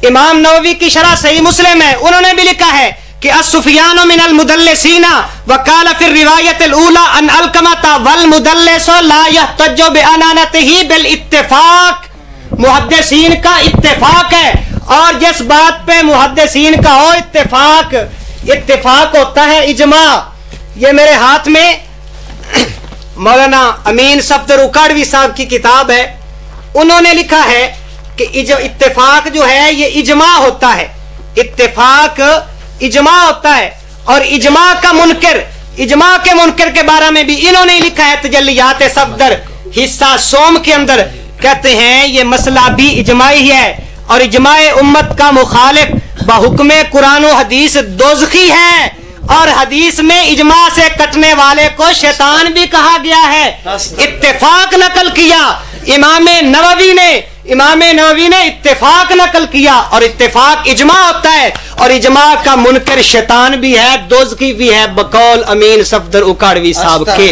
इमाम नववी की शरह सही मुस्लिम है, उन्होंने भी लिखा है कि असुफियानो मिनल मुदल्लिसीना वकाल फिर रिवायत उला अन अलकमता वल मुदल्लिसो ला यहतज्जो बिअनानतिही बिल इत्तिफाक। मुहद्दिसीन का इत्तिफाक है, और जिस बात पे मुहद्दिसीन का हो इत्तिफाक, इत्तिफाक होता है इजमा। ये मेरे हाथ में मौलाना अमीन सफदर उकाड़वी साहब की किताब है, उन्होंने लिखा है कि इत्तिफाक जो है ये इजमा होता है, इत्तिफाक इजमा होता है। और इजमा का मुनकर, इजमा के मुनकर के बारे में भी इन्होंने लिखा है तजल्लियात सफदर हिस्सा सोम के अंदर, कहते हैं ये मसला भी इजमाई है और इजमाए उम्मत का मुखालिफ बहुक्मे कुरान व हदीस दोज़खी है। और हदीस में इजमा से कटने वाले को शैतान भी कहा गया है। इत्तेफाक नकल किया इमाम नववी ने इत्तेफाक नकल किया, और इत्तेफाक इजमा होता है, और इजमा का मुनकर शैतान भी है, दोज़खी भी है, बकौल अमीन सफदर उकाड़वी साहब के।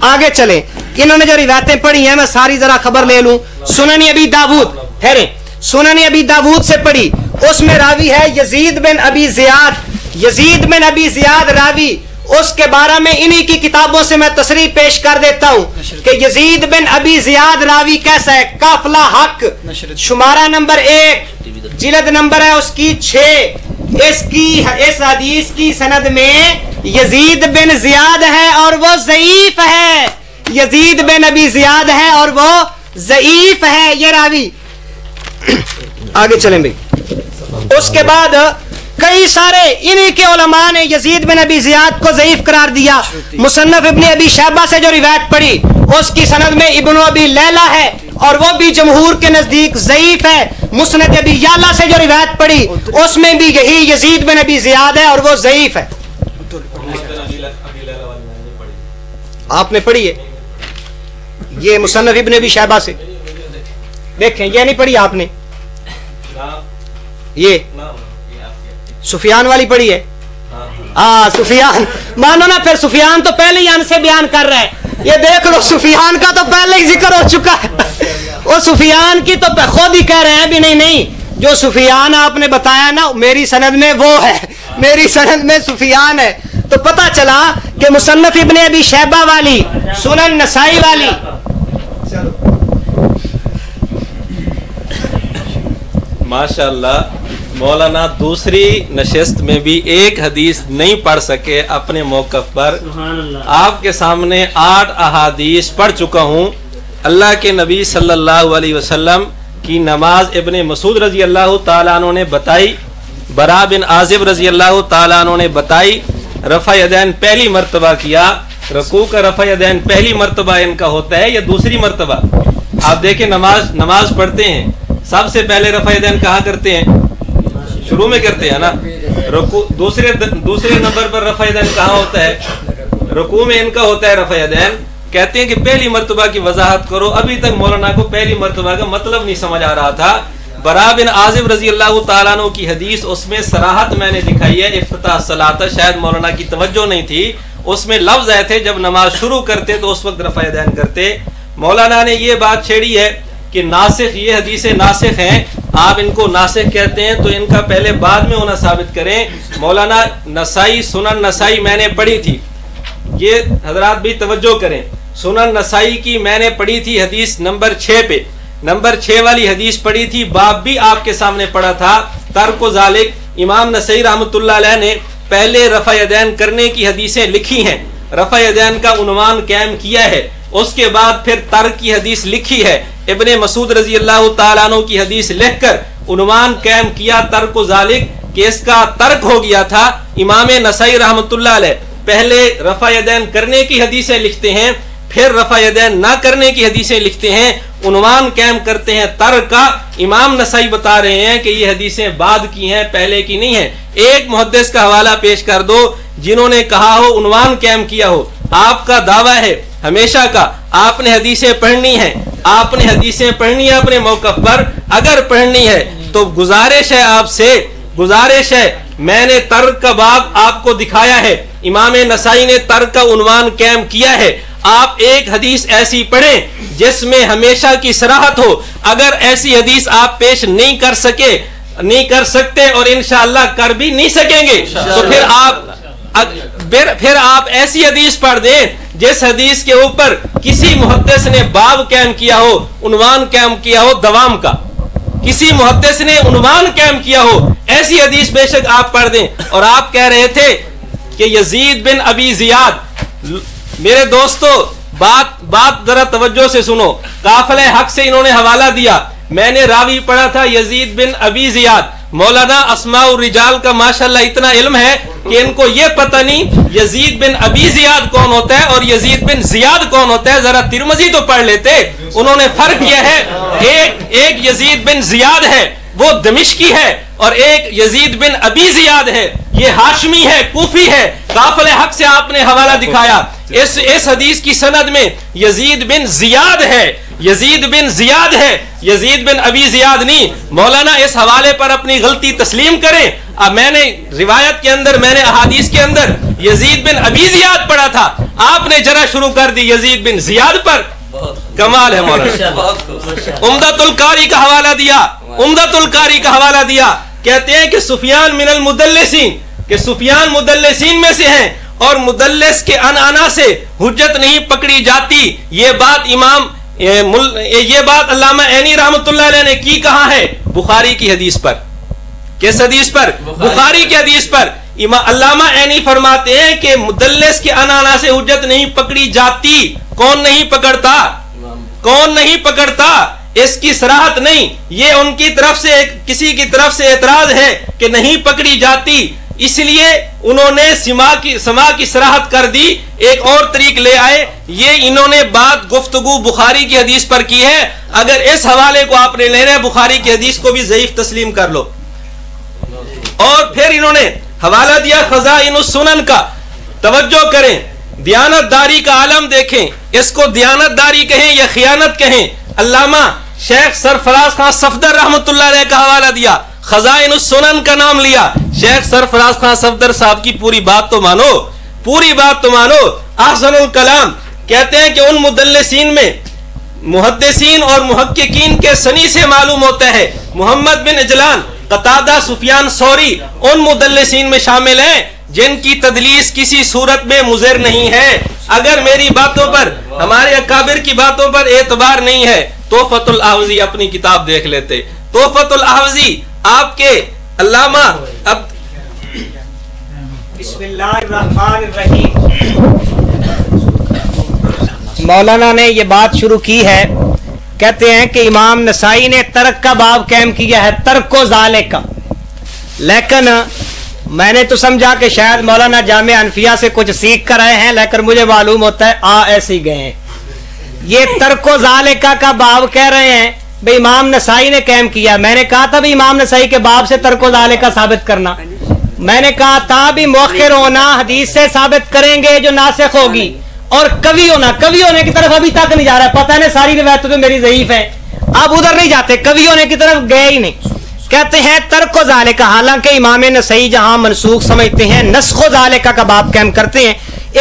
आगे चले, इन्होंने जो रिवायतें पढ़ी हैं मैं सारी जरा खबर ले लूं। सुनन अबी दाऊद, ठहरे, सुनन अबी दाऊद से पढ़ी, उसमें रावी है यजीद बिन अबी ज़ियाद, यजीद बिन अबी ज़ियाद रावी, उसके बारे में इन्हीं की किताबों से मैं तसरीह पेश कर देता हूं कि यजीद बिन अबी ज़ियाद रावी कैसा है। काफला हक शुमारा नंबर 1 जिल्द नंबर है उसकी 6, इस हदीस की सनद में यजीद बिन ज़ियाद है और वो ज़ईफ है, यजीद बिन अबी ज़ियाद है और वो ज़ईफ है ये रावी। आगे चलें भाई। उसके बाद कई सारे इन्हीं के उलमा ने यजीद बिन अबी ज़ियाद को ज़ईफ करार दिया। मुसन्नफ इब्न अबी शैबा से जो रिवायत पड़ी उसकी सनद में इब्न अबी लैला है और वो भी जमहूर के नजदीक ज़ईफ है। मुस्नद अबी याला से जो रिवायत पड़ी उसमें भी यही यजीद बिन अबी ज़ियाद है और वो ज़ईफ है। आपने पढ़ी है ये मुसन्नफ इब्न अबी शैबा से, देखें ये नहीं पढ़ी आपने, ये सुफियान वाली पढ़ी है। सुफियान मानो ना, फिर सुफियान तो पहले ही अन से बयान कर रहा है, ये देख लो सुफियान का तो पहले ही जिक्र हो चुका है। वो सुफियान की तो खुद ही कह रहे हैं भी नहीं, जो सुफियान आपने बताया ना मेरी सनद में वो है, मेरी सनद में सुफियान है। तो पता चला कि मुसन्नफ इब्ने अबी शैबा वाली, सुनन नसाई वाली, माशाअल्लाह मौलाना दूसरी नशिस्त में भी एक हदीस नहीं पढ़ सके अपने मौक़िफ़ पर। आपके सामने 8 अहादीस पढ़ चुका हूँ। अल्लाह के नबी सल्लल्लाहु अलैहि वसल्लम की नमाज इब्ने मसूद रजी अल्लाह ताला अन्हु ने बताई, बरा बिन आजिब रजी अल्लाह ताला अन्हु ने बताई। रफ़ा यदैन पहली मर्तबा किया, रकू का रफ़ा यदैन पहली मर्तबा इनका होता है या दूसरी मर्तबा। आप देखें नमाज पढ़ते हैं सबसे पहले रफ़ा यदैन कहाँ करते हैं? शुरू में करते हैं ना। रुकू दूसरे नंबर पर रफ़ा यदैन कहाँ होता है? रुकू में इनका होता है रफ़ा यदैन। कहते हैं कि पहली मर्तबा की वजाहत करो। अभी तक मौलाना को पहली मर्तबा का मतलब नहीं समझ आ रहा था। बरा बिन आजिब रजी अल्लाह ताला अन्हु की हदीस, उसमें सराहत मैंने दिखाई है इफ्तिताह सलात, शायद मौलाना की तवज्जो नहीं थी। उसमें लफ्ज आए थे जब नमाज शुरू करते तो उस वक्त रफ़ा यदैन करते। मौलाना ने ये बात छेड़ी है कि नासिख, ये हदीसें नासिख हैं, आप इनको नासिख कहते हैं तो इनका पहले बाद में होना साबित करें। मौलाना नसाई, सुनन नसाई मैंने पढ़ी थी, ये हजरात भी तवज्जो करें। सुनन नसाई की मैंने पढ़ी थी हदीस नंबर 6 पे, नंबर 6 वाली हदीस पढ़ी थी। बाब भी आपके सामने पढ़ा था, तर्क ज़ालिक। इमाम नसई रहमतुल्लाह अलैह ने पहले रफ़ा यदैन करने की हदीसें लिखी हैं, रफ़ा यदैन का उन्वान कायम किया है। उसके बाद फिर तर्क की हदीस लिखी है, इब्ने मसूद रजी अल्लाह ताला अन्हु की हदीस लिखकर उनवान कायम किया तर्क ज़ालिक कि इसका तर्क हो गया था। इमाम नसाई रहमतुल्लाह अलैह पहले रफ़ा यदैन करने की हदीसें लिखते हैं, फिर रफ़ा यदैन ना करने की हदीसें लिखते हैं, उन्वान कायम करते हैं तर्क का। इमाम नसाई बता रहे हैं कि ये हदीसें बाद की हैं, पहले की नहीं है। एक मुहद्दिस का हवाला पेश कर दो जिन्होंने कहा हो, उन्वान कायम किया हो। आपका दावा है हमेशा का, आपने हदीसें पढ़नी है, आपने हदीसें पढ़नी है अपने मौक़िफ़ पर। अगर पढ़नी है तो गुजारिश है आपसे, गुजारिश है, मैंने तर्क का बाब आपको दिखाया है, इमाम नसाई ने तर्क का उन्वान कायम किया है। आप एक हदीस ऐसी पढ़ें जिसमें हमेशा की सराहत हो। अगर ऐसी हदीस आप पेश नहीं कर सकते और इंशाअल्लाह कर भी नहीं सकेंगे तो फिर आप ऐसी हदीस पढ़ दें जिस हदीस के ऊपर किसी मुहद्दिस ने बाब कायम किया हो, उन्वान कायम किया हो दवाम का, किसी मुहद्दिस ने उन्वान कायम किया हो, ऐसी हदीस बेशक आप पढ़ दें। और आप कह रहे थे कि यजीद बिन अबी जियाद, मेरे दोस्तों बात जरा तवज्जो से सुनो, काफिले हक से इन्होंने हवाला दिया, मैंने रावी पढ़ा था यजीद बिन अबी जियाद। मौलाना अस्माउर रिजाल का माशाल्लाह इतना इल्म है कि इनको ये पता नहीं यजीद बिन अबी जियाद कौन होता है और यजीद बिन जियाद कौन होता है। जरा तिरमिज़ी तो पढ़ लेते। उन्होंने फर्क किया है, एक यजीद बिन जियाद है वो दमिश्की है और एक यजीद बिन अबी जियाद है, ये हाशमी है, कूफी है। काफिले हक से आपने हवाला दिखाया, इस हदीस की सनद में यजीद बिन जियाद है, यजीद बिन जियाद है, यजीद बिन अबी जियाद नहीं। मौलाना इस हवाले पर अपनी गलती तस्लीम करें। अब मैंने रिवायत के अंदर, मैंने अहादीस के अंदर यजीद बिन अबी जियाद पढ़ा था, आपने जरा शुरू कर दी यजीद बिन जियाद पर। कमाल है मौलाना। उम्दतुल कारी का हवाला दिया, उम्दतुल कारी का हवाला दिया, कहते हैं कि सुफियान मिनल मुदल्लिसीन, कि सुफियान मुदल्लिसीन में से हैं और मुदल्लिस के अनअना से हुज्जत नहीं पकड़ी जाती। ये बात अल्लामा ऐनी रहमतुल्लाह अलैह ने की कहा है बुखारी की हदीस पर। किस हदीस पर? बुखारी की हदीस पर। अल्लामा ऐनी फरमाते हैं कि मुदल्लिस के अनअना से हुज्जत नहीं पकड़ी जाती। कौन नहीं पकड़ता? कौन नहीं पकड़ता? इसकी सराहत नहीं, ये उनकी तरफ से, किसी की तरफ से एतराज है कि नहीं पकड़ी जाती, इसलिए उन्होंने समा की सराहत कर दी। एक और तरीक ले आए, ये इन्होंने बात गुफ्तगू बुखारी की हदीस पर की है। अगर इस हवाले को आपने लेना है बुखारी की हदीस को भी ज़ईफ तस्लीम कर लो। और फिर इन्होंने हवाला दिया खज़ाइनुस सुनन का। तवज्जो करें, दियानतदारी का आलम देखें, इसको दियानतदारी कहें या खियानत कहें। अल्लामा शेख सरफराज खान सफदर रहमतुल्लाह अलैह का हवाला दिया, खज़ाइनुस सुनन का नाम लिया। शेख सरफराज खान सफदर साहब की पूरी बात तो मानो, पूरी बात तो मानो। अहसनुल कलाम कहते हैं कि उन मुदल्लिसीन में मुहद्दिसीन और मुहक्किकीन के सनी से मालूम होता है मोहम्मद बिन इजलान, कतादा, सुफियान सौरी उन मुदल्लिसीन में शामिल हैं जिनकी तदलीस किसी सूरत में मुज़र नहीं है। अगर मेरी बातों पर, हमारे अकाबिर की बातों पर एतबार नहीं है, तोहफतुल अहवज़ी अपनी किताब देख लेते। तोहफतुल अहवज़ी आपके अल्लामा अब बिस्मिल्लाहिर्रहमानिर्रहीम। मौलाना ने ये बात शुरू की है, कहते हैं कि इमाम नसाई ने तर्क का बाब कायम किया है, तर्क को ज़ाले का। लेकिन मैंने तो समझा कि शायद मौलाना जामे अनफिया से कुछ सीख कर आए हैं, लेकिन मुझे मालूम होता है ऐसे ही गए हैं। ये तर्क को ज़ाले का बाब कह रहे हैं भाई इमाम नसाई ने कायम किया। मैंने कहा था भी इमाम नसाई के बाब से तर्क को ज़ाले का साबित करना, मैंने कहा था भी मुअख्खिर होना हदीस से साबित करेंगे जो नासिख होगी, और कवि होने की तरफ अभी तक नहीं जा रहा है। पता नहीं सारी रिवायतें तो मेरी ज़ईफ है, अब उधर नहीं जाते, कवि होने की तरफ गए ही नहीं। कहते हैं तर्क को ज़ाले का, हालांकि इमाम नसई जहां मनसूख समझते हैं नस्ख़ ज़ाले का बाब कायम करते हैं।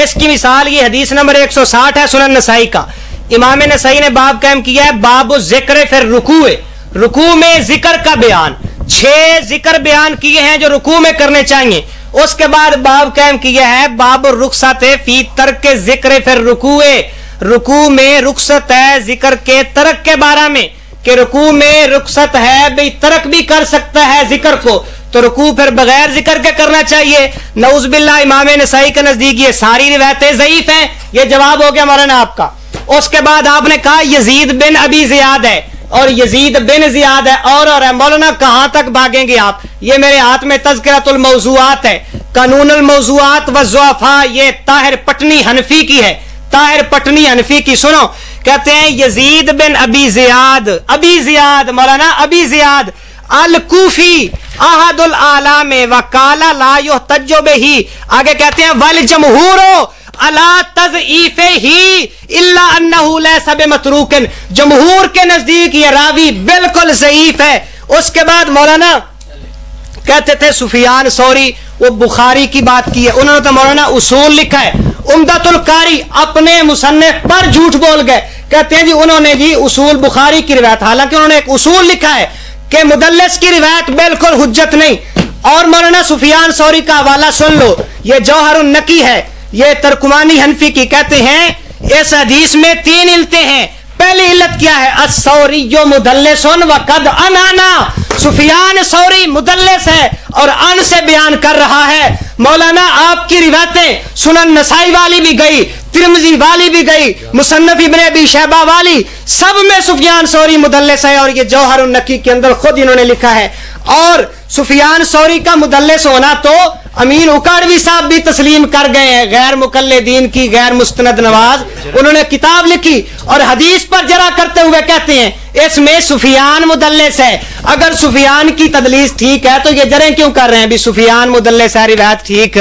इसकी मिसाल ये हदीस नंबर 160 है सुनन नसाई का। इमाम नसई ने बाब कायम किया है बाब ज़िक्र फिर रुकूए, रुकू में जिक्र का बयान। 6 जिक्र बयान किए हैं जो रुकू में करने चाहिए। उसके बाद बाब कायम किया है बाब रुखसत फी तर्क के जिक्र फिर रुकूए, रुकू में रुखसत है जिक्र के तर्क के बारे में, कि रुकू में रुखसत है भाई तर्क भी कर सकता है जिक्र को, तो रुकू फिर बगैर जिक्र के करना चाहिए। नऊज़ुबिल्लाह इमाम नसाई के नजदीक ये सारी रिवायतें ज़ईफ हैं। ये जवाब हो गया मौलाना आपका। उसके बाद आपने कहा यजीद बिन अबी जियाद है, اور یزید بن زیاد ہے اور ہے. مولانا کہاں تک بھاگیں گے آپ؟ یہ میرے ہاتھ میں تذکرۃ الموضوعات ہے، قانون الموضوعات والضعفاء، یہ طاہر پٹنی حنفی کی ہے، طاہر پٹنی حنفی کی. سنو، کہتے ہیں یزید بن ابی زیاد مولانا ابی زیاد الکوفی احد الاعلام وقال لا یحتج بہ. آگے کہتے ہیں والجمہور الا تضعیفہ الا انہ لیس بمتروک، جمہور کے نزدیک یہ راوی بالکل ضعیف ہے. اس کے بعد مولانا کہتے تھے سفیان ثوری، وہ بخاری کی بات کی ہے انہوں نے، تو مولانا اصول لکھا ہے عمدۃ القاری، اپنے مصنف پر جھوٹ بول گئے. کہتے ہیں جی انہوں نے جی اصول بخاری کی روایت، حالانکہ انہوں نے ایک اصول لکھا ہے کہ مدلس کی روایت بالکل حجت نہیں. اور مولانا سفیان ثوری کا حوالہ سن لو، یہ جوہر النقی ہے، یہ ترکمانی حنفی کی. کہتے ہیں اس حدیث میں 3 علتیں ہیں. پہلی علت کیا ہے؟ الثوری مدلس وقد انانا، سفیان ثوری مدلس ہے اور ان سے بیان کر رہا ہے. مولانا آپ کی روایتیں سنن نسائی والی بھی گئی، ترمذی والی بھی گئی، مصنف ابن ابی شیبہ والی، سب میں سفیان ثوری مدلس ہے. اور یہ جوہر النقی کے اندر خود انہوں نے لکھا ہے. اور سفیان ثوری کا مدلس ہونا تو امین اکاڑوی صاحب بھی تسلیم کر گئے ہیں، غیر مقلدین کی غیر مستند نواز. انہوں نے کتاب لکھی اور حدیث پر جرا کرتے ہوئے کہتے ہیں اس میں سفیان مدلس ہے. اگر سفیان کی تدلیس ٹھیک ہے تو یہ جریں کیوں کر رہے ہیں بھی سفیان مدلس ہے، روایت ٹھیک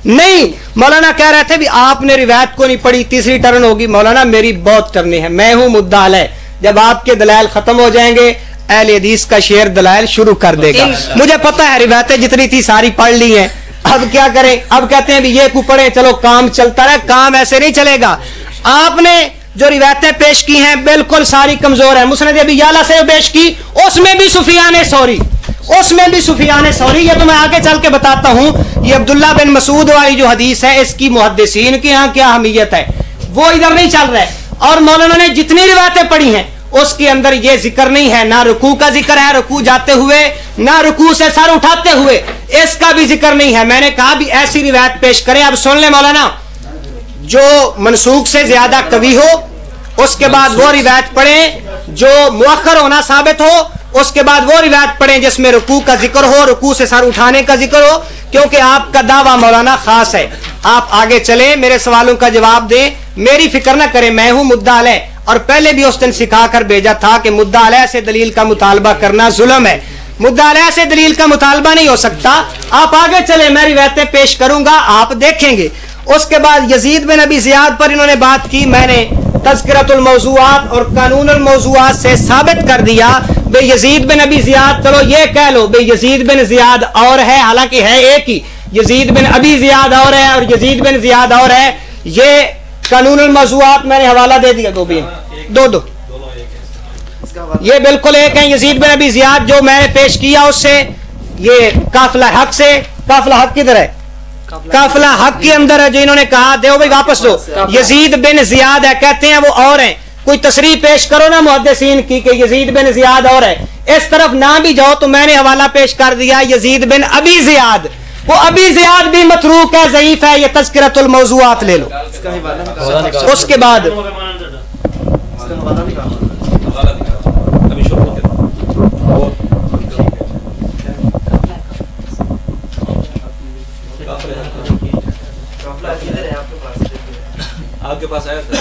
نہیں. مولانا کہہ رہے تھے بھی آپ نے روایت کو نہیں پڑھی، تیسری ٹرن ہوگی. مولانا میری بہت ٹرنیں ہیں، میں ہوں مدعا علیہ. جب آپ کے دلائل ختم ہو جائیں گے اہل حدیث کا شعر دلائل شروع کر دے گا. مجھے پتہ ہے روایتیں جتنی تھی ساری پڑھ لی ہیں، اب کیا کریں؟ اب کہتے ہیں بھی یہ کو پڑھیں، چلو کام چلتا رہے. کام ایسے نہیں چلے گا. آپ نے جو روایتیں پیش کی ہیں بالکل ساری کمزور ہیں. مسند ابی یعلا سے پیش کی، اس میں بھی سفیان ثوری، یہ تو میں آگے چل کے بتاتا ہوں. یہ عبداللہ بن مسعود والی جو حدیث ہے اس کی محدثین کے ہاں کیا اہمیت ہے وہ ادھر نہیں چل رہا ہے. اور مولانا نے جتنی روایتیں پڑھی ہیں اس کے اندر یہ ذکر نہیں ہے، نہ رکوع کا ذکر ہے رکوع جاتے ہوئے، نہ رکوع سے سر اٹھاتے ہوئے، اس کا بھی ذکر نہیں ہے. میں نے کہا بھی ایسی روایت پیش کریں. اب سن لیں مولانا، جو منسوخ سے زیادہ قوی ہو اس کے بعد وہ روایت پڑھیں، جو مؤخر ہونا ثابت ہو اس کے بعد وہ روایت پڑھیں جس میں رکوع کا ذکر ہو، رکوع سے سر اٹھانے کا ذکر ہو. کیونکہ آپ کا دعویٰ مولانا خاص ہے. آپ آگے چلیں، میرے سوالوں کا جواب دیں، میری فکر نہ کریں. میں ہوں مدعا علیہ، اور پہلے بھی اس دن سکھا کر بھیجا تھا کہ مدعا علیہ سے دلیل کا مطالبہ کرنا ظلم ہے. مدعا علیہ سے دلیل کا مطالبہ نہیں ہو سکتا. آپ آگے چلیں، میں روایتیں پیش کروں گا، آپ دیکھیں گے. اس کے بعد یزید بن ابی زیاد پر انہوں نے بات کی. میں نے تذکرۃ الموضوعات اور قانون الموضوعات سے ثابت کر دیا بے یزید بن ابی زیاد، چلو یہ کہہ لو بے یزید بن زیاد اور ہے، حالانکہ ہے ایک ہی. یزید بن ابی زیاد اور ہے اور یزید بن زیاد اور ہے. یہ قانون الموضوعات میں نے حوالہ دے دیا، دو یہ بالکل ایک ہیں. یزید بن ابی زیاد جو میں نے پیش کیا اس سے، یہ قافلہ حق سے، قافلہ حق کدھر ہے؟ قافلہ حق کے اندر ہے جو انہوں نے کہا دیو بھائی واپس دو. یزید بن زیاد ہے، کہتے ہیں وہ اور ہیں. کوئی تصریح پیش کرو نا محدثین کی کہ یزید بن زیاد اور ہے. اس طرف نہ بھی جاؤ تو میں نے حوالہ پیش کر دیا یزید بن ابی زیاد. وہ ابی زیاد بھی متروک ہے، ضعیف ہے. یہ تذکرۃ الموضوعات لے لو. اس کے بعد آپ کے پاس آیا تھا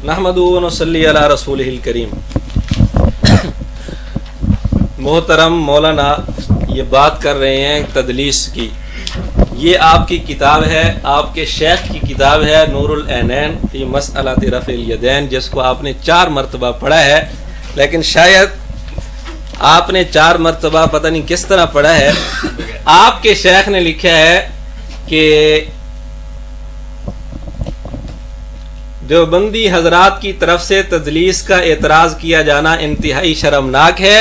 نحمدہ و نصلی علی رسولہ الکریم. محترم مولانا یہ بات کر رہے ہیں تدلیس کی. یہ آپ کی کتاب ہے، آپ کے شیخ کی کتاب ہے نور العینین فی مسئلۃ رفع الیدین، جس کو آپ نے 4 مرتبہ پڑھا ہے، لیکن شاید آپ نے 4 مرتبہ پتہ نہیں کس طرح پڑھا ہے۔ آپ کے شیخ نے لکھا ہے کہ دیوبندی حضرات کی طرف سے تدلیس کا اعتراض کیا جانا انتہائی شرمناک ہے۔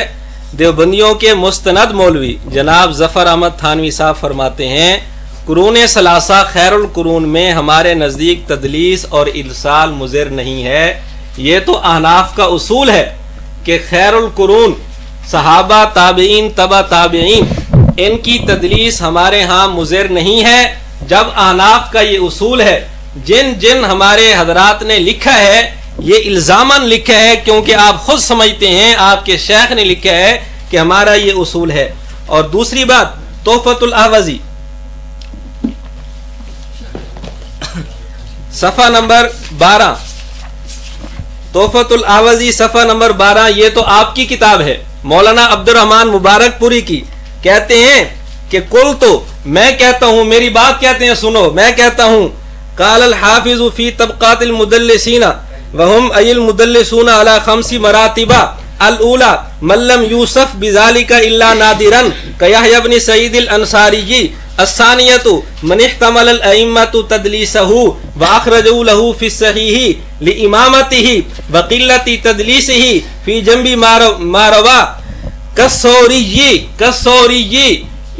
دیوبندیوں کے مستند مولوی جناب ظفر احمد تھانوی صاحب فرماتے ہیں قرون ثلاثہ خیر القرون میں ہمارے نزدیک تدلیس اور ارسال مضر نہیں ہے۔ یہ تو احناف کا اصول ہے کہ خیر القرون صحابہ، تابعین، تبع تابعین، ان کی تدلیس ہمارے ہاں مضر نہیں ہے۔ جب احناف کا یہ اصول ہے، جن ہمارے حضرات نے لکھا ہے، یہ الزاماً لکھا ہے کیونکہ آپ خود سمجھتے ہیں، آپ کے شیخ نے لکھا ہے کہ ہمارا یہ اصول ہے۔ اور دوسری بات، تحفۃ الاحوذی صفحہ نمبر 12، تحفۃ الاحوذی صفحہ نمبر 12، یہ تو آپ کی کتاب ہے، مولانا عبد الرحمن مبارک پوری کی۔ کہتے ہیں کہ کل تو میں کہتا ہوں، میری بات کہتے ہیں، سنو، میں کہتا ہوں قال الحافظ فی طبقات المدلسین وهم ای المدلسون علی 5 مراتب الاولى من لم یوصف بذلك الا نادرا کیحیی بن سعید الانصاری، الثانیۃ من احتمل الائمة تدلیسه واخرجوا له فی الصحیح لامامته وقلة تدلیسه فی جنب ما روا کسوری۔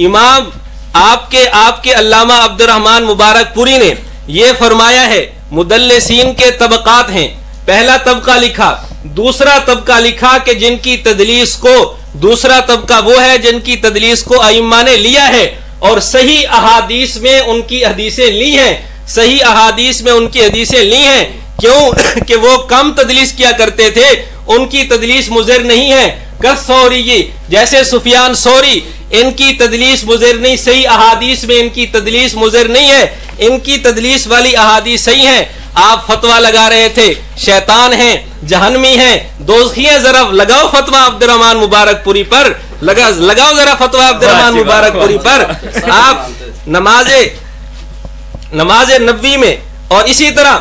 امام آپ کے علامہ عبد الرحمن مبارک پوری نے یہ فرمایا ہے مدلسین کے طبقات ہیں۔ پہلا طبقہ لکھا، دوسرا طبقہ لکھا کہ جن کی تدلیس کو، دوسرا طبقہ وہ ہے جن کی تدلیس کو ائمہ نے لیا ہے اور صحیح احادیث میں ان کی حدیثیں لی ہیں، صحیح احادیث میں ان کی حدیثیں لی ہیں، کیوں کہ وہ کم تدلیس کیا کرتے تھے، ان کی تدلیس مضر نہیں ہے۔ کسوری، جیسے سفیان ثوری، ان کی تدلیس مضر نہیں، صحیح احادیث میں ان کی تدلیس مضر نہیں ہے، ان کی تدلیس والی احادیث صحیح ہیں۔ آپ فتویٰ لگا رہے تھے شیطان ہیں، جہنمی ہیں، دوزخی ہیں، ذرا لگاؤ فتویٰ عبد الرحمن مبارک پوری پر، لگاؤ ذرا فتویٰ عبد الرحمن مبارک پوری پر۔ آپ نماز نبوی میں، اور اسی طرح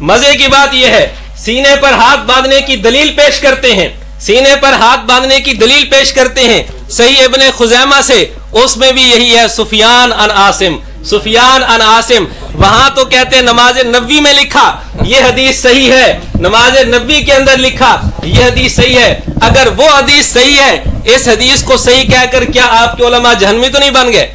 مزے کی بات یہ ہے، سینے پر ہاتھ باندھنے کی دلیل پیش کرتے ہیں، سینے پر ہاتھ باندھنے کی دلیل پیش کرتے ہیں صحیح ابن خزیمہ سے، اس میں بھی یہی ہے، سفیان عن عاصم۔ وہاں تو کہتے ہیں نماز نبوی میں لکھا یہ حدیث صحیح ہے، نماز نبوی کے اندر لکھا یہ حدیث صحیح ہے۔ اگر وہ حدیث صحیح ہے، اس حدیث کو صحیح کہہ کر کیا آپ کے علماء جہنمی تو نہیں بن گئے؟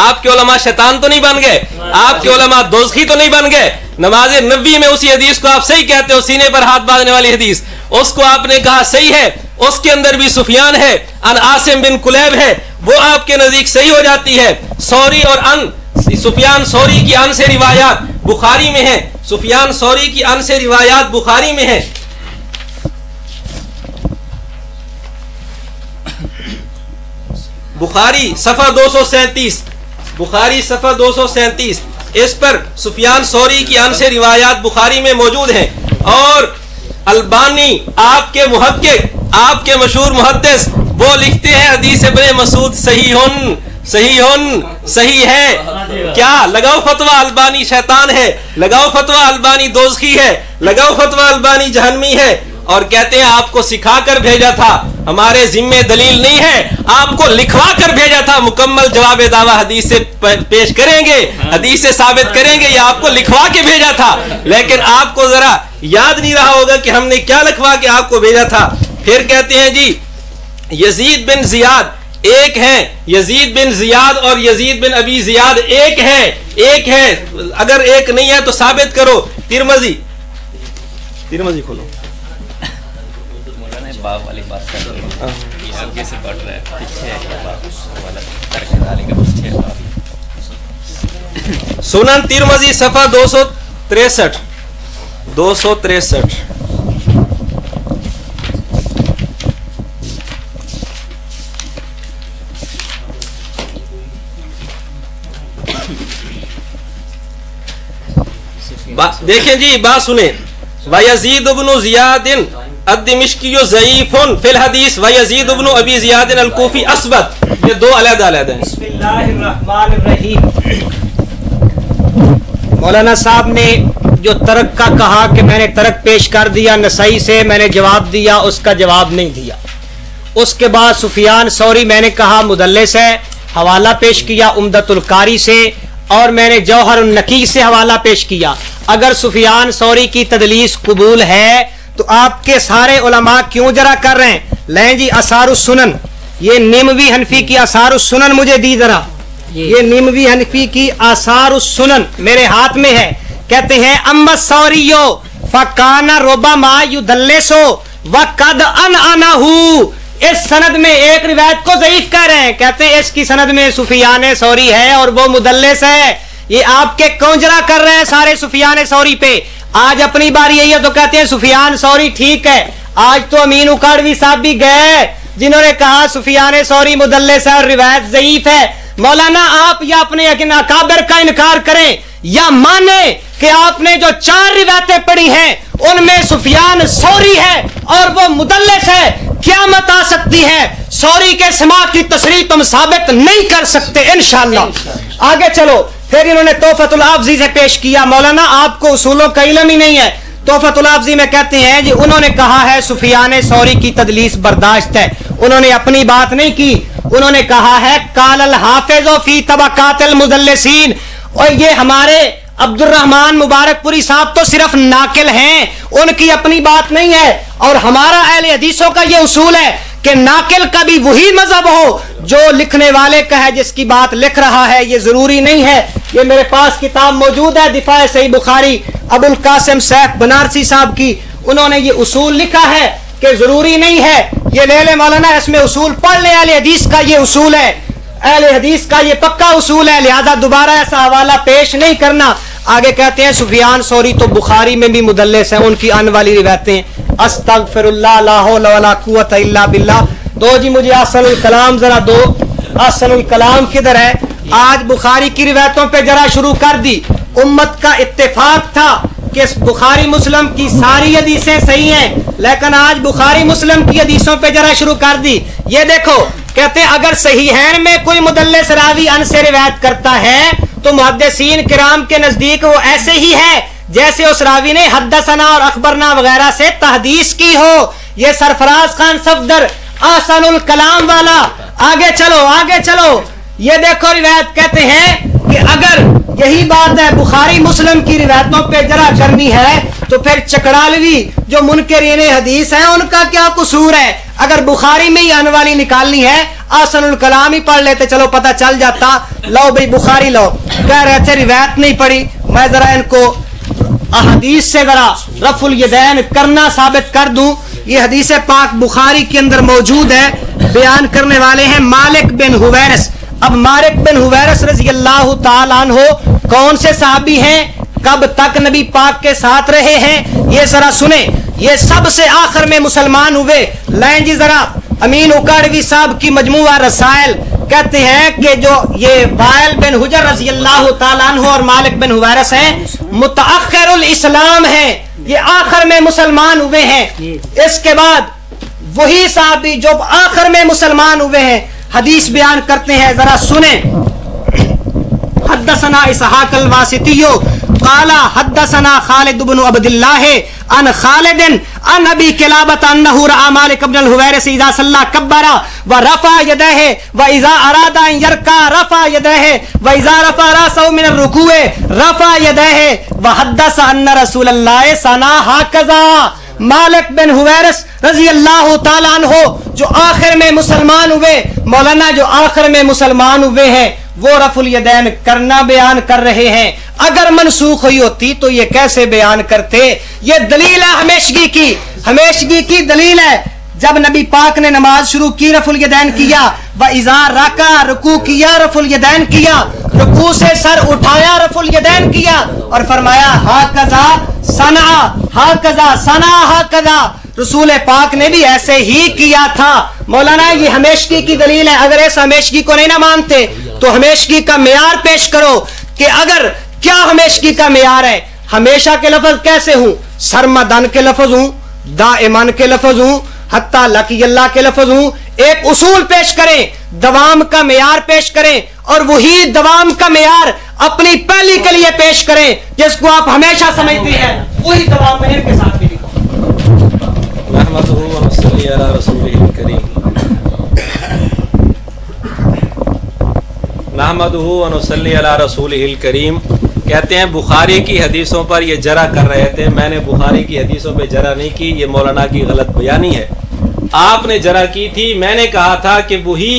آپ کے علماء شیطان تو نہیں بن گئے؟ آپ کے علماء دوزخی تو نہیں بن گئے؟ نماز نبوی میں اسی حدیث کو آپ صحیح کہتے ہو، سینے پر ہاتھ باندھنے والی حدیث، اس کو آپ نے کہا صحیح ہے، اس کے اندر بھی سفیان ہے، ان عاصم بن کلیب ہے، وہ آپ کے نزدیک صحیح ہو جاتی ہے۔ سوری اور سفیان ثوری کی ان سے روایات بخاری میں ہیں، سفیان ثوری کی ان سے روایات بخاری میں ہیں۔ بخاری صفحہ 237، بخاری صفحہ 237، اس پر سفیان ثوری کی ان سے روایات بخاری میں موجود ہیں۔ اور البانی آپ کے محقق، آپ کے مشہور محدث، وہ لکھتے ہیں حدیث ابن مسعود صحیح ہے۔ کیا لگاؤ فتویٰ البانی شیطان ہے، لگاؤ فتویٰ البانی دوزخی ہے، لگاؤ فتویٰ البانی جہنمی ہے، اور کہتے ہیں آپ کو سکھا کر بھیجا تھا، ہمارے ذمے دلیل نہیں ہے، آپ کو لکھوا کر بھیجا تھا، مکمل جواب دعویٰ حدیث سے پیش کریں گے، حدیث سے ثابت کریں گے، یہ آپ کو لکھوا کے بھیجا تھا، لیکن آپ کو ذرا یاد نہیں رہا ہوگا کہ ہم نے کیا لکھوا کے آپ کو بھیجا تھا۔ پھر کہتے ہیں جی یزید بن زیاد ایک ہے، یزید بن زیاد اور یزید بن ابی زیاد ایک ہے، اگر ایک نہیں ہے تو ثابت کرو۔ ترمذی کھولو، باب والی بات کر رہے ہیں، یہ آگے سے بڑھ رہا ہے، پیچھے ہے باب والا ترک ڈالے گا، پیچھے ہے باب۔ سنن ترمذی صفحہ 263، دیکھیں جی بات سنیں، وَيَزِيدُ بْنُ زِيَادٍ الدمشقی ضعیف فی الحدیث وَيَزِيدُ بْنُ ابی زیاد الکوفی اثبت، یہ دو علیحدہ ہیں۔ بسم اللہ الرحمن الرحیم۔ मौलाना साहब ने जो तर्क का कहा कि मैंने तर्क पेश कर दिया नसई से, मैंने जवाब दिया, उसका जवाब नहीं दिया। उसके बाद सुफियान सौरी मैंने कहा मुदल्लिस है, हवाला पेश किया उम्दतुल कारी से, और मैंने जौहर नकी से हवाला पेश किया। अगर सुफियान सौरी की तदलीस कबूल है तो आपके सारे उलमा क्यों जरा कर रहे हैं? लें जी असारुस सुनन, ये निमवी हनफी की असारुस सुनन मुझे दी जरा, ये निमवी हनफी की असारुस सुनन मेरे हाथ में है। कहते हैं अम्मा सौरियो फकाना रोबा मा युदल्लिसो व कद अन अनहु। इस सनद में एक रिवायत को ज़ईफ कह रहे हैं, कहते हैं इसकी सनद में सुफियान सौरी है और वो मुदल्लिस है। ये आपके कौंजरा कर रहे हैं सारे सुफियान सौरी पे। आज अपनी बारी आई है तो कहते हैं सुफियान सौरी ठीक है। आज तो अमीन उकाड़वी साहब भी गए जिन्होंने कहा सुफियान सौरी मुदल्लिस है और रिवायत ज़ईफ है। मौलाना आप या अपने अकाबिर का इनकार करें या माने कि आपने जो 4 रिवायतें पढ़ी हैं उनमें सुफियान सौरी है और वो मुदल्लिस है, क़यामत आ सकती है, सौरी के समा की तसरीह तुम साबित नहीं कर सकते इंशाअल्लाह। आगे चलो, फिर इन्होंने तोहफतुल आफ़ज़ी से पेश किया। मौलाना आपको उसूलों का इल्म ही नहीं है। तोहफतुल आफ़ज़ी में कहते हैं जी उन्होंने कहा है सुफियान सौरी की तदलीस बर्दाश्त है, उन्होंने अपनी बात नहीं की, उन्होंने कहा है कालल हाफिज़ो फी तबकातिल मुदल्लिसीन। और ये हमारे अब्दुर्रहमान मुबारकपुरी साहब तो सिर्फ नाकिल हैं, उनकी अपनी बात नहीं है। और हमारा अहले हदीसों का ये उसूल है कि नाकिल का भी वही मजहब हो जो लिखने वाले का है, जिसकी बात लिख रहा है। ये जरूरी नहीं है। ये मेरे पास किताब मौजूद है दिफा सही बुखारी अबुल कासिम सैफ बनारसी साहब की, उन्होंने ये उसूल लिखा है कि जरूरी नहीं है। ये ले ले मौलाना, इसमें उसूल पढ़ ले, अहले हदीस का ये उसूल है, अहले हदीस का ये पक्का उसूल है, लिहाजा दोबारा ऐसा हवाला पेश नहीं करना। आगे कहते हैं सुफियान सौरी तो बुखारी में भी मुदल्लिस है, उनकी आने वाली रिवायतें अस्तगफिरुल्लाह ला हौला वला कुव्वता इल्ला बिल्लाह। दो जी मुझे असनुल कलाम जरा दो, असनुल कलाम किधर है? आज बुखारी की रिवायतों पे जरा शुरू कर दी। उम्मत का इत्तेफाक था कि बुखारी मुस्लिम की सारी हदीसें सही हैं, लेकिन आज बुखारी मुस्लिम की हदीसों पे जरा शुरू कर दी। ये देखो, कहते हैं अगर सहीहैन में कोई मुदल्लिस रावी अन से रिवायत करता है तो मुहद्दिसीन किराम के नजदीक वो ऐसे ही है जैसे उस रावी ने हद्दसना और अखबरना वगैरह से तहदीस की हो। ये सरफराज खान सफदर आसनुल कलाम वाला। आगे चलो, आगे चलो, ये देखो रिवायत कहते हैं कि अगर यही बात है बुखारी मुस्लिम की रिवायतों पे जरा करनी है तो फिर चकड़ालवी जो मुनकरीन हदीस हैं उनका क्या कसूर है? अगर बुखारी में ही आने वाली निकालनी है आसनुल कलाम ही पढ़ लेते, चलो पता चल जाता। लो भाई बुखारी लो, कह रहे थे रिवायत नहीं पढ़ी, मैं जरा इनको अहदीस से जरा रफुल यदैन करना साबित कर दूं। ये हदीस पाक बुखारी के अंदर मौजूद है, बयान करने वाले हैं मालिक बिन हुवैरस। अब मालिक बिन हुवैरस रज़ी अल्लाह ताला अन्हु कौन से सहाबी हैं, कब तक नबी पाक के साथ रहे हैं, ये जरा सुने। ये सबसे आखिर में मुसलमान हुए। लाइन जी जरा, अमीन उकाड़वी साहब की मजमुआ रसाइल कहते हैं कि जो ये वाइल बिन हुजर रज़ी अल्लाह ताला अन्हु और मालिक बिन हुवैरस हैं मुतअख्खिरुल इस्लाम हैं, ये आखिर में मुसलमान हुए हैं। इसके बाद वही साहबी जो आखिर में मुसलमान हुए हैं हदीस बयान करते हैं, जरा सुने। हद्दसना इसहाक अल-वासितियो काला हद्दसना खालिद इब्न अब्दुल्लाह अन खालिदिन अन अबी किलाबत अन्नहु रआ मालिक इब्न हुवैरिस इज़ा सल्ला कब्बरा व रफा यदैहि व इज़ा अरादा अन यरका रफा यदैहि व इज़ा रफा रासहु मिन रुकूए रफा यदैहि व हद्दस अन्न रसूलल्लाह सना हकज़ा। मालिक बिन हुवैरिस रज़ी अल्लाह ताला अन्हु जो आखिर में मुसलमान हुए, मौलाना जो आखिर में मुसलमान हुए हैं वो रफुल यदैन करना बयान कर रहे हैं। अगर मनसूख हुई होती तो ये कैसे बयान करते? ये दलील है हमेशगी की, हमेशगी की दलील है। जब नबी पाक ने नमाज शुरू की रफुल यदैन किया, व इज़ा रका रुकू किया रफुल यदैन किया, रुकू से सर उठाया रफुल यदैन किया और फरमाया हाकज़ा सना हाकज़ा सना हाकज़ा। रसूल पाक ने भी ऐसे ही किया था। मौलाना ये हमेशगी की दलील है। अगर इस हमेशगी को नहीं ना मानते तो हमेशगी का मेयार पेश करो कि अगर क्या हमेशगी का मेयार है। हमेशा के लफ्ज कैसे हूं? सरमदन के लफ्ज हूं, दाइमन के लफ्ज हूं, हत्ता लकी अल्लाह के लफ्ज हूं। एक उसूल पेश करें दवाम का मेयार पेश करें और वही दवाम का मेयार अपनी पहली के लिए पेश करें जिसको आप हमेशा समझती हैं, वही दवाम मेहर के साथ भी लिखो। नहमदुहु व नसल्ली अला रसूलिहिल करीम। नहमदुहु व नसल्ली अला रसूलिहिल करीम। कहते हैं बुखारी की हदीसों पर ये जरा कर रहे थे, मैंने बुखारी की हदीसों पे जरा नहीं की, ये मौलाना की गलत बयानी है। आपने जरा की थी, मैंने कहा था कि वही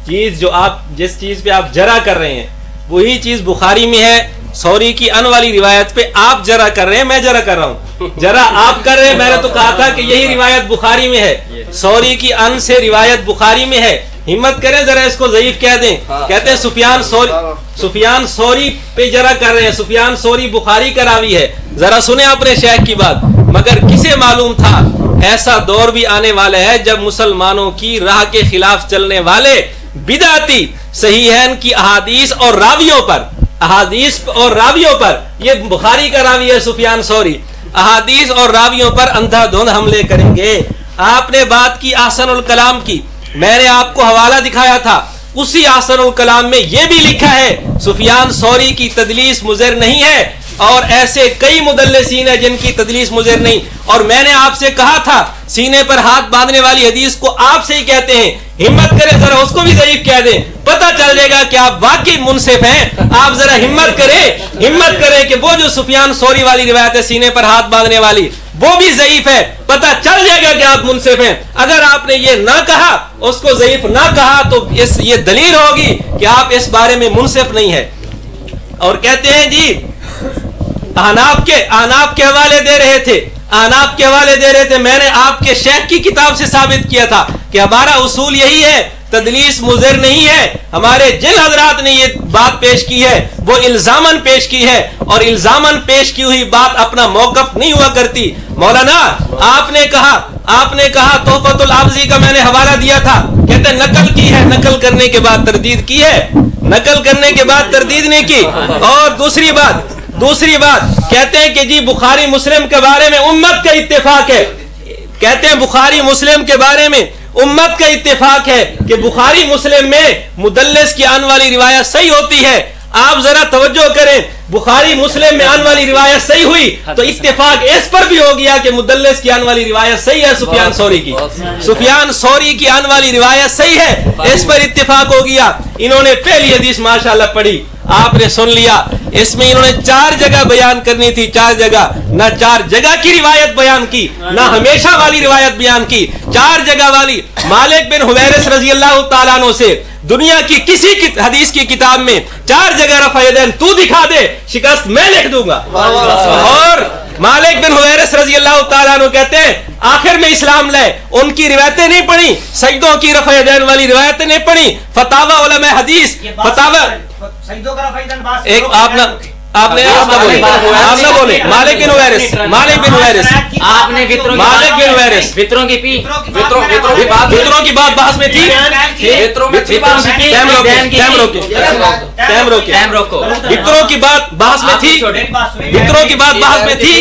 चीज जो आप जिस चीज पे आप जरा कर रहे हैं वही चीज बुखारी में है। सौरी की अन वाली रिवायत पे आप जरा कर रहे हैं, मैं जरा कर रहा हूँ, जरा आप कर रहे हैं। मैंने तो कहा था कि यही रिवायत बुखारी में है, सौरी की अन से रिवायत बुखारी में है। हिम्मत करें जरा इसको ज़ईफ कह दें। कहते हैं सुफियान सौरी पे जरा कर रहे हैं, सुफियान सौरी बुखारी का रावी है। जरा सुने अपने शेख की बात। मगर किसे मालूम था ऐसा दौर भी आने वाला है जब मुसलमानों की राह के खिलाफ चलने वाले बिदाती सहीहैन की अहादीस और रावियों पर, अहादीस और रावियों पर, ये बुखारी का रावी है सुफियान सौरी, अहादीस और रावियों पर अंधाधुंध हमले करेंगे। आपने बात की ahsanul कलाम की, मैंने आपको हवाला दिखाया था, उसी ahsanul कलाम में यह भी लिखा है सुफियान सौरी की तदलीस मुज़र नहीं है, और ऐसे कई मुदल्लिसीन है जिनकी तदलीस मुज़र नहीं। और मैंने आपसे कहा था सीने पर हाथ बांधने वाली हदीस को आपसे ही कहते हैं। हिम्मत करें जरा उसको भी ज़ईफ कह दें, पता चल जाएगा कि आप वाकई मुनसिफ हैं। आप जरा हिम्मत करें कि वो जो सुफियान सौरी वाली रिवायत है सीने पर हाथ बांधने वाली, वो भी ज़ईफ है, पता चल जाएगा कि आप मुनसिफ हैं। अगर आपने ये ना कहा, उसको ज़ईफ ना कहा, तो ये दलील होगी कि आप इस बारे में मुनसिफ नहीं है। और कहते हैं जी अहनाफ के हवाले दे रहे थे, अहनाफ के हवाले दे रहे थे। मैंने आपके शेख की किताब से साबित किया था कि हमारा उसूल यही है, तदलीस मुज़र नहीं है। हमारे जिन हजरात ने ये बात पेश की है वो इल्जामन पेश की है, और इल्जामन पेश की हुई बात अपना मौक़िफ़ नहीं हुआ करती। मौलाना आपने कहा तोहफतुल आबजी का मैंने हवाला दिया था, कहते नकल की है, नकल करने के बाद तरदीद की है, नकल करने के बाद तरदीद नहीं की। और दूसरी बात कहते हैं कि जी बुखारी मुस्लिम के बारे में उम्मत का इत्तेफाक है, कहते हैं बुखारी मुस्लिम के बारे में उम्मत का इत्तेफाक है कि बुखारी मुस्लिम में मुदल्लिस की आने वाली रिवायत सही होती है। आप जरा तवज्जो करें, बुखारी मुस्लिम में आने वाली रिवायत सही हुई तो इत्तेफाक इस पर भी हो गया कि मुदल्लिस की आने वाली रिवायत सही है। सुफियान सौरी की आने वाली रिवायत सही है, इस पर इत्तेफाक हो गया। इन्होंने पहली हदीस माशाअल्लाह पढ़ी, आपने सुन लिया, इसमें इन्होंने 4 जगह बयान करनी थी, 4 जगह, ना 4 जगह की रिवायत बयान की, ना हमेशा वाली रिवायत बयान की, 4 जगह वाली। मालिक बिन हुवैरिस रज़ी अल्लाह तआला अन्हु से दुनिया की किसी की हदीस की किताब में 4 जगह रफ़ा यदैन तू दिखा दे, शिकस्त मैं लिख दूंगा। और मालिक बिन हुवैरिस रज़ी अल्लाह तआला अन्हु कहते हैं आखिर में इस्लाम लाए, उनकी रिवायतें नहीं पढ़ी, सजदों की रफ़ा यदैन वाली रिवायतें नहीं पढ़ी, फतावा उलमा हदीस, फतावा एक आपने बोले मालिक बिन हुवैरिस आपने वित्रों की बात बहस में थी, वित्रों की बात बहस में थी,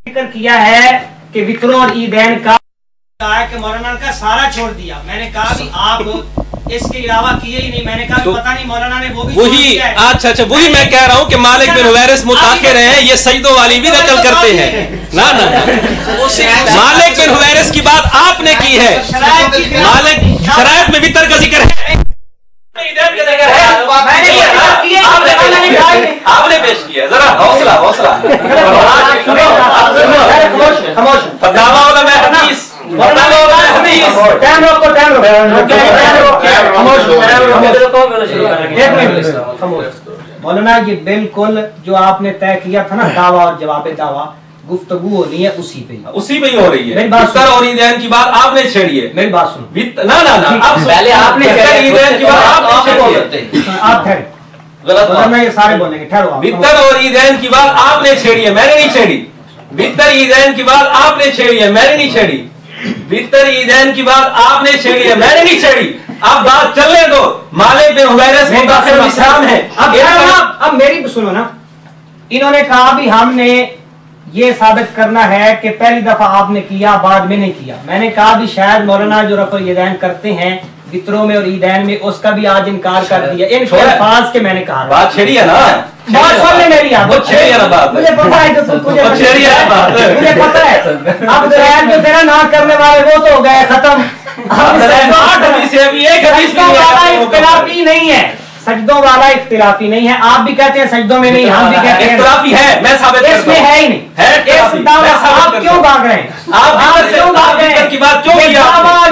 जिक्र किया है कि वित्रों और ईदैन का कि मौलाना का सारा छोड़ दिया। मैंने कहा भी आप इसके अलावा किए ही नहीं, मैंने कहा तो पता नहीं मौलाना ने वो भी वही। अच्छा वही मैं कह रहा हूँ कि मालिक बिन हुवैरिस मुताखिर हैं, ये सजदों वाली भी नकल करते हैं ना। मालिक बिन हुवैरिस की बात आपने की है, मालिक शरायत में वितर का जिक्र है, आपने पेश किया। जरा हौसला फतावा उलमा हदीस मौलाना ये बिल्कुल जो आपने तय किया था ना, दावा और जवाब दावा गुफ्तगू होनी है उसी पे ही हो रही है। मेरी बात और ईदैन की बात आपने छेड़ी है, मेरी बात सुनो ना पहले आपने ईदैन की बात आप ठहरे, ये सारे बोलेंगे, ठहरो। वित्तर और ईदैन की बात आपने छेड़ी है, मैंने नहीं छेड़ी। वित्तर ईदैन की बात आपने छेड़ी है, मैंने नहीं छेड़ी। वित्तर ईदैन की बात आपने छेड़ी है, मैंने नहीं छेड़ी। अब बात चलने दो, मालिक बिन हुवैरिस मुताखिर इस्लाम है। अब मेरी सुनो ना, इन्होंने कहा भी हमने ये साबित करना है कि पहली दफा आपने किया बाद में नहीं किया। मैंने कहा भी शायद मौलाना जो रफ़ यदैन करते हैं فطروں میں اور عیدین میں اس کا بھی آج انکار کر دیا ان کے الفاظ کے میں نے کہا بات چھڑی ہے نا بات سن لے میری آپ چھڑی ہے نا بات مجھے پتا ہے تو تجھے چھڑی ہے بات مجھے پتا ہے اب غیر جو تیرا نہ کرنے والے وہ تو ہو گئے ختم اختلافی نہیں ہے سجدوں والا اختلافی نہیں ہے آپ بھی کہتے ہیں سجدوں میں نہیں ہم بھی کہتے ہیں اختلافی ہے میں ثابت اس میں ہے ہی نہیں آپ کیوں بھاگ رہے ہیں آپ کیوں بھاگ رہے ہیں کی بات کیوں کیا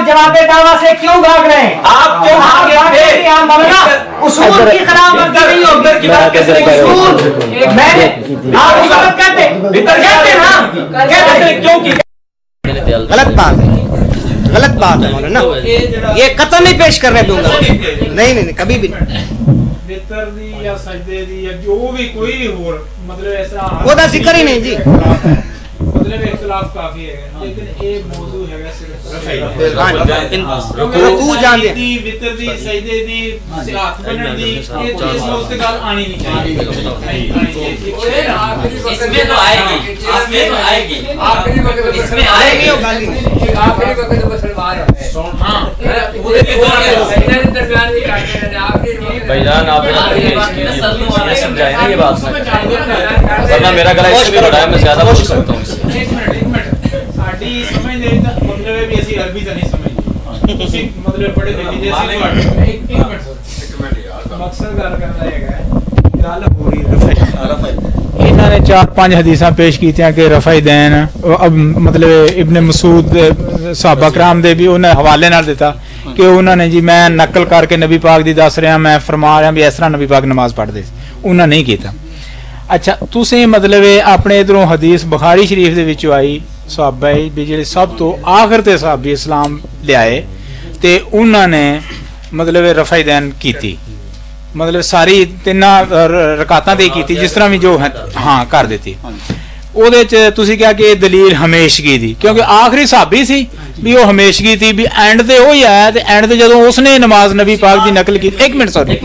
جواب دعویٰ سے کیوں بھاگ رہے ہیں آپ کیوں بھاگے تھے مولانا اصول کی خلاف ورزی نہیں ہوگی کی بات کیسے اصول میں نے آپ اس وقت کہتے نا کہتے کیوں کی غلط بات ہے غلط بات ہے مولانا یہ قطع نہیں پیش کرنے دوں گا نہیں کبھی بھی بہتر دی یا سجدے دی یا جو بھی کوئی اور مطلب ایسا وہ دا ذکر ہی نہیں جی مطلب اختلاف کافی ہے لیکن ایک موضوع ہے رکوع جان دے دی بہتر دی سجدے دی ہاتھ بنن دی یہ موضوع سے گل آنی نہیں چاہیے اس میں تو آئے گی اس میں تو آئے گی اس میں آئے گی آخری وقت تو مسلمان ہے ہاں بھائی جان آپ نے سمجھائے نا یہ بات ورنہ میرا گلا اس میں بڑا ہے میں زیادہ بول سکتا ہوں ایک منٹ ساڈی سمجھ نہیں مطلب بھی اسی عربی تو نہیں سمجھتے تسی مطلب بڑے دلی جیسے ایک منٹ مقصد گل کرنا ہے گل ہو رہی انہوں نے 4-5 حدیثاں پیش کی کہ رفع دین اب مطلب ابن مسعود صحابہ کرام دے بھی انہیں حوالے نال دیتا کہ انہوں نے جی میں نقل کر کے نبی پاک دی دس رہا میں فرما رہا بھی اس طرح نبی پاک نماز پڑھ دے انہوں نے نہیں کیتا اچھا تسی مطلب اپنے ادھروں حدیث بخاری شریف دے وچوں آئی صحابہ بھی جڑے سب تو آخر تے صحابی اسلام لے آئے تے انہوں نے مطلب رفع دین کیتی مطلب ساری تین رکعتاں تے کیتی جس طرح بھی جو ہاں کر دیتی او دے وچ تسی کہا کہ دلیل ہمیشگی دی کیونکہ آخری صحابی سی بھی وہ ہمیشگی تھی بھی اینڈ تے وہی آیا تے اینڈ تے جدوں اس نے نماز نبی پاک دی نقل کی ایک منٹ سوری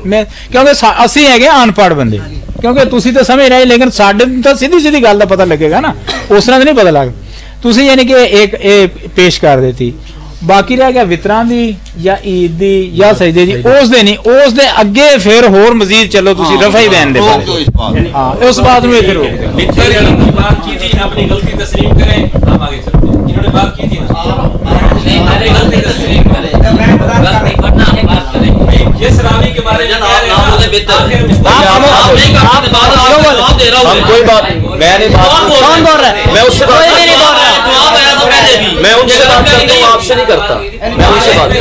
میں کیونکہ اسی ہے ان پڑھ بندے کیونکہ تسی تے سمجھ رہے لیکن ساڈے تے سیدھی گل دا پتہ لگے گا نا اس طرح نہیں پتہ لگا تسی یعنی کہ ایک پیش کر دیتی باقی رہ گیا وطران دی یا عید دی یا سجدے دی اس دے نہیں اس دے اگے پھر ہور مزید چلو تسی رفع دین دے ہاں اس بات میں پھر وطر کی بات کی تھی اپنی غلطی تسلیم کریں ہم آگے چلتے ہیں جنہوں نے بات کی تھی غلطی تسلیم کریں غلطی پڑھنا بات کریں جس راوی کے بارے میں کوئی بات میں نہیں کون بول رہا ہے میں اس سے کوئی بھی نہیں بول رہا میں ان سے بات کرتا ہوں آپ سے نہیں کرتا میں ان سے بات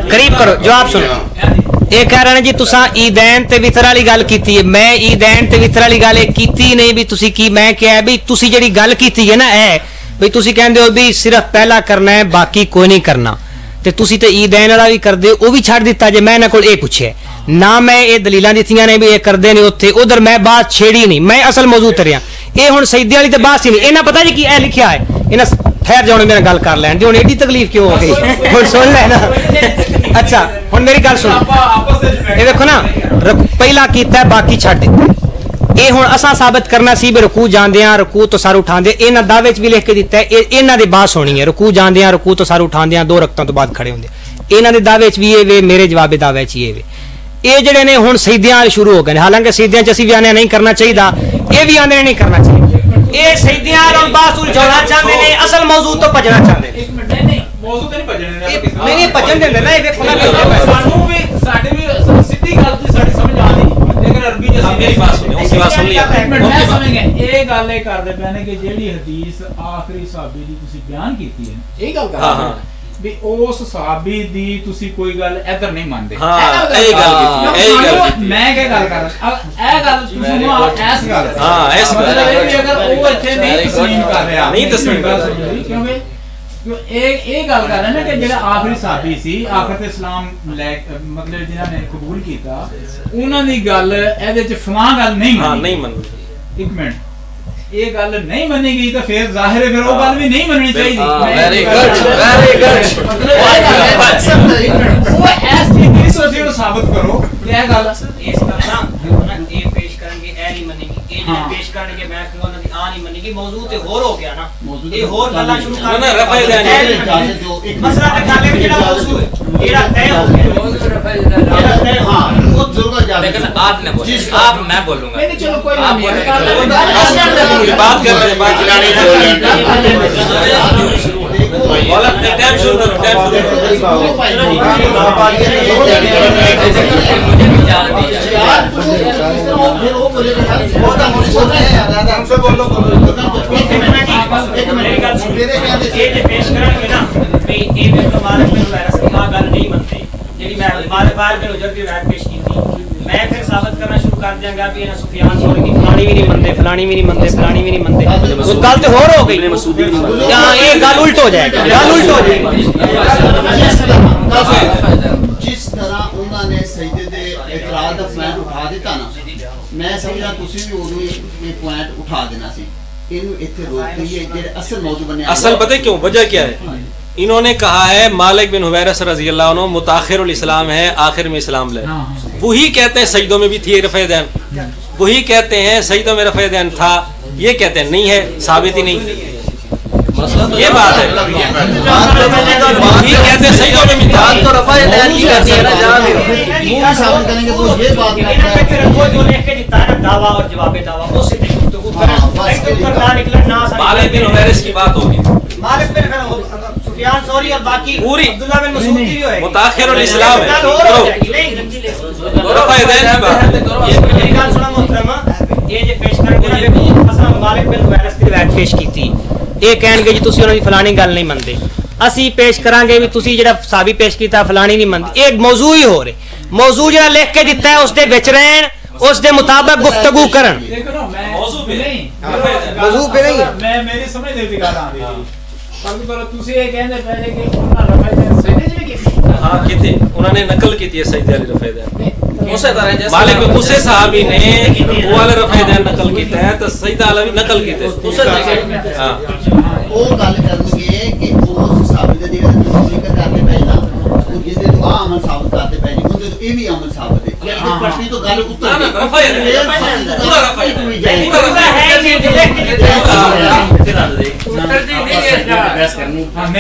قریب کرو جو آپ سنو یہ کہہ رہے ہیں جی تساں عیدین تے وطر والی گل کیتی ہے میں عیدین تے وطر والی گل کیتی نہیں بھی تسی کی میں کہیا بھی تسی جڑی گل کیتی ہے نا اے بھئی تسی کہندے ہو بھی صرف پہلا کرنا ہے باقی کوئی نہیں کرنا تے تسی تے عیدین والا بھی کردے او بھی چھڑ دیتا جے میں نہ کول اے پوچھے نہ میں اے دلیلاں دتیاں نے بھی اے کردے نہیں اوتھے ادھر میں بات چھیڑی نہیں میں اصل موضوع تریا اے ہن سیدی والی تے بات ہی نہیں انہاں پتہ جی کی اے لکھیا ہے انہاں ٹھہر جاؤ میرا گل کر لین جو ایڈی تکلیف کیوں ہو گئی ہن سن لے نا اچھا ہن میری گل سن اے دیکھو نا پہلا کیتا ہے باقی چھڈ دتا اے ہن اساں ثابت کرنا سی بھی رکوع جاندیاں رکوع تو سر اٹھاندے انہاں دعوے وچ بھی لکھ کے دتا ہے انہاں دی بات سونی ہے رکوع جاندیاں رکوع تو سر اٹھاندیاں 2 رکعتاں تو بعد کھڑے ہوندے انہاں دے دعوے وچ بھی اے وے میرے جواب دعوے وچ اے وے اے جڑے نے ہن سیدیاں شروع ہو گئے حالانکہ سیدیاں چ اسی بھی آنے نہیں کرنا چاہیے اے بھی آنے نہیں کرنا چاہیے اے سیدیاں اور بات الجھانا چاہندے نے اصل موضوع تو بھجنا چاہندے نے نہیں موضوع تے نہیں بھجنے نہیں بھجن دیندے نا اے ویکھو نا سانو بھی ساڈے بھی سیدھی گل تے ساڈی سمجھ آ نہیں لیکن عربی جیسی میری بات سنو اس کی بات سن لیا میں سمجھ گیا اے گل اے کردے پے نے کہ جیڑی حدیث آخری صحابی دی تسی بیان کیتی ہے اے گل کر ہاں بھی اس صحابی دی تسی کوئی گل ادھر نہیں مانتے ہاں اے گل میں کہ گل کر اے گل تسی سنو ایس گل ہاں ایس گل اگر او اچھے نہیں تسلیم کر رہا نہیں تسلیم کر رہا کیونکہ یہ گل کر رہے نا کہ جڑا آخری صحابی سی آخرت اسلام مطلب جنہاں نے قبول کیتا انہاں دی گل اے وچ فلاں گل نہیں منی ایک منٹ یہ گل نہیں منی گئی تو پھر ظاہر ہے پھر وہ گل بھی نہیں مننی چاہیے ویری گڈ وہ ایس ٹی کی سوچے نو ثابت کرو کہ یہ گل اس طرح اے پیش کریں گے اے نہیں منیں گے اے پیش موضوع تے ہور ہو گیا نا یہ ہور گلاں شروع کر نا رفع دین مسئلہ تے گل ہے جڑا موضوع ہے ایڑا طے ہو گیا ہاں وہ ضرور جا لیکن آپ نے بولا آپ میں بولوں گا نہیں چلو کوئی آپ نہیں بات کر رہے ہیں بات چلانے والا ٹائم شروع کرو ٹائم شروع میں پھر ثابت کرنا شروع کر دیا گا بھی سفیان ثوری کی فلانی بھی نہیں منتے فلانی بھی نہیں منتے فلانی بھی نہیں منتے وہ گل تو ہور ہو گئی یہاں یہ گل الٹ ہو جائے گا گل الٹ ہو جائے گا جس طرح انہوں نے سجدے دے اعتراض دا پوائنٹ اٹھا دیتا نا میں سمجھا تسی بھی اودوں یہ پوائنٹ اٹھا دینا سی اینو ایتھے روک دئیے جڑے اصل موضوع بنیا اصل پتہ کیوں وجہ کیا ہے انہوں نے کہا ہے مالک بن حویرث رضی اللہ عنہ متاخر الاسلام ہے آخر میں اسلام لائے وہی کہتے ہیں سجدوں میں بھی تھی رفع دین وہی کہتے ہیں سجدوں میں رفع دین تھا یہ کہتے ہیں نہیں ہے ثابت ہی نہیں یہ بات ہے وہی کہتے ہیں سجدوں میں بھی تھا تو رفع دین کی کرتے ہیں نا جہاں بھی وہ ثابت کریں گے تو یہ بات جو لکھ کے دیتا ہے دعویٰ اور جواب دعویٰ وہ سے گفتگو کریں مالک بن حویرث کی بات ہوگی مالک بن سفیان ثوری اور باقی پوری عبداللہ بن مسعود کی جو ہے متاخر الاسلام ہے رفع دین کی بات یہ میری گل سنا محترم یہ جو پیش کریں گے مثلا مالک بن حویرث کی روایت پیش کیتی یہ کہن گے جی تسی انہاں دی فلانی گل نہیں مندے اسی پیش کران گے بھی تسی جڑا صحابی پیش کیتا فلانی نہیں مندے ایک موضوع ہی ہو رہے موضوع جڑا لکھ کے دیتا ہے اس دے وچ رہن اس دے مطابق گفتگو کرن موضوع پہ نہیں موضوع پہ نہیں میں میری سمجھ نہیں تھی گل آندی فرض کرو تسی یہ کہندے پہلے کہ انہاں رفع دین سجدے وچ بھی کیتی ہاں کیتے انہوں نے نقل کی تھی سجدے والی رفع دین اسے طرح جیسے مالک بن اسے صحابی نے وہ والے رفع دین نقل کیتا ہے تو سجدہ والا بھی نقل کیتا ہے اسے طرح ہاں وہ گل کرنگے کہ وہ ثابت ہے جڑا ذکر کرتے پے نا وہ جس دے دعا عمل ثابت کرتے پے نہیں اون دے یہ بھی عمل ثابت ہے یہ پٹی تو گل اتر نا رفع دین پورا رفع دین پورا ہے جی لکھ کے دیتا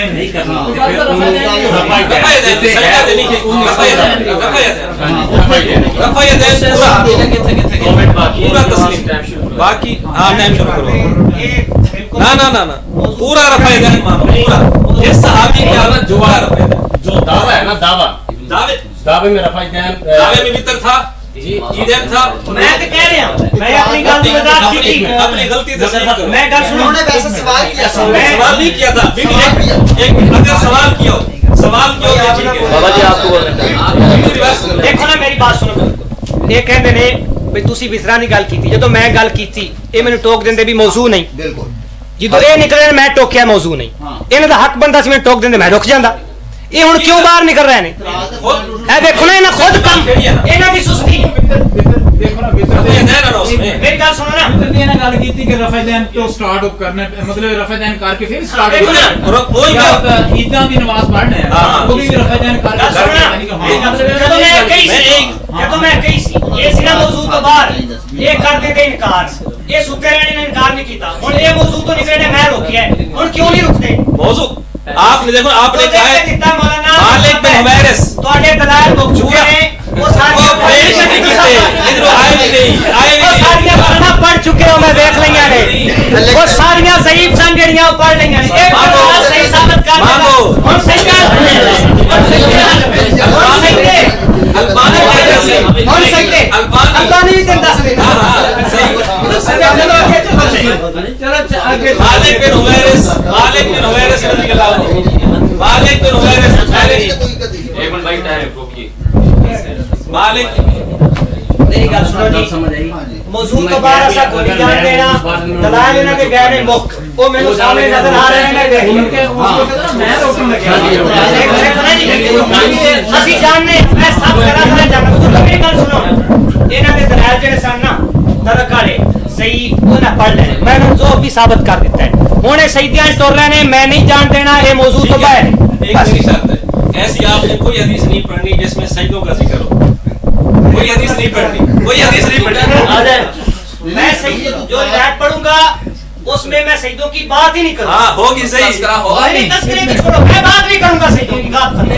نہیں کرنا پورا تسلیم باقی ہاں ٹائم شروع کرو نا نا نا پورا رفع دین مانو پورا اس صحابی کی حالت جو رفع دین جو دعویٰ ہے نا دعوے میں رفع دین دعوے میں وطر تھا جیدین تھا میں تو کہہ رہا ہوں میں اپنی گل کی وضاحت کی تھی اپنی غلطی سے صحیح کرو میں گل انہوں نے ویسے سوال کیا سوال نہیں کیا تھا ایک اگر سوال کیا ہو بابا جی آپ کو بول رہے ہیں دیکھو نا میری بات سنو یہ کہندے نے بھئی تسی بسرا دی گل کیتی جدوں میں گل کیتی اے مینوں ٹوک دیندے بھی موضوع نہیں بالکل جدوں اے نکلے میں ٹوکیا موضوع نہیں انہاں دا حق بندا سی میں ٹوک دیندے میں رک جاندا یہ ہن کیوں باہر نکل رہے نے اے دیکھو نا انہاں خود کم انہاں دی سستی دیکھو نا میری گل سنو نا نے گل کیتی کہ رفع دین تو سٹارٹ اپ کرنا مطلب رفع دین کر کے پھر سٹارٹ کرنا وہی عیداں دی نماز پڑھنا ہے وہ بھی رفع دین کر کے جدوں میں کہی سی یہ سی نا موضوع تو باہر یہ کر دے انکار یہ ستے رہنے نے انکار نہیں کیتا ہن یہ موضوع تو نکلے نے میں روکیا ہے ہن کیوں نہیں رکتے موضوع آپ نے دیکھو آپ نے کہا ہے مالک بن حویرث تواڈے دلائل مک چکے ہیں وہ سارے پیش نہیں کیتے ادھر آئے نہیں وہ ساری پڑھنا پڑھ چکے ہو میں دیکھ لیاں نے وہ ساری ضعیف سن جڑیاں پڑھ لیاں نے ایک بار صحیح ثابت کر مانگو ہن صحیح کر البانی البانی بھی دس دے مالک بن حویرث رضی اللہ عنہ مالک بن حویرث ایک منٹ بھائی ٹائم روکیے مالک میری گل سنو جی موضوع تو باہر ایسا کوئی جان دینا دلائل انہاں کے گئے نے مک وہ میرے سامنے نظر آ رہے ہیں میں روکن لگا اسی جاننے میں سب کرا سارے جاننا میری گل سنو انہاں دے دلائل جڑے سن نا درک والے صحیح انہاں پڑھ لے میں نے جو بھی ثابت کر دیتا ہے ہن سیدیاں ٹر رہے نے میں نہیں جان دینا یہ موضوع تو باہر ہے ایک ہی شرط ہے ایسی آپ نے کوئی حدیث نہیں پڑھنی جس میں سجدوں کا ذکر ہو کوئی حدیث نہیں پڑھنی کوئی حدیث نہیں پڑھنی میں صحیح جو روایت پڑھوں گا اس میں میں سیدوں کی بات ہی نہیں کروں. ہاں ہوگی صحیح. تذکرے کی چھوڑو, میں بات نہیں کروں گا سیدوں کی بات کرنے.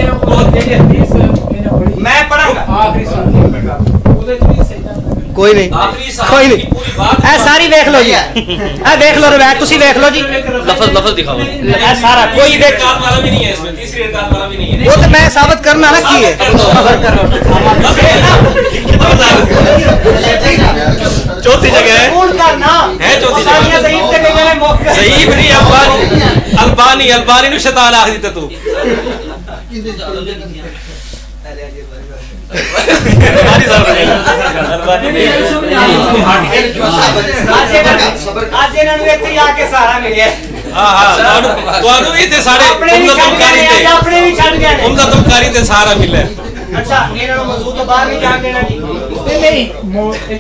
میں پڑھوں گا کوئی نہیں کوئی نہیں. اے ساری دیکھ لو جی, اے دیکھ لو روایت تسی دیکھ لو جی. لفظ دکھاؤ. اے سارا کوئی دیکھ والا بھی نہیں ہے اس میں, تیسری رکعت والا بھی نہیں ہے. وہ تو میں ثابت کرنا نا کی ہے. چوتھی جگہ ہے چوتھی جگہ ضعیف نہیں. البانی نو شیطان آخ دیتا تو.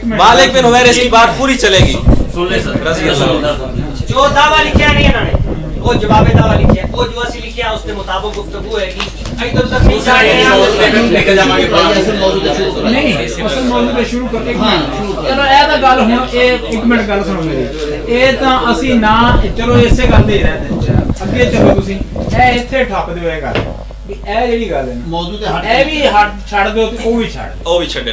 مالک بن حویرث کی بات پوری چلے گی. جو دعویٰ لکھیا نہیں انہوں نے, وہ جواب دعویٰ لکھیا, وہ جو اسی لکھیا اس کے مطابق گفتگو ہے گی. ادھر تک نہیں اصل موضوع پہ شروع کرتے ہیں. چلو اے تا گل ہن ایک منٹ گل سنو میری. اے تا اسی نہ چلو اسے گل تے رہتے اگے چلو تسی اے ایتھے ٹھپ دیو اے گل بھی اے جڑی گل ہے موضوع تے ہٹ اے بھی ہٹ چھڑ دیو تے او بھی چھڑ دے.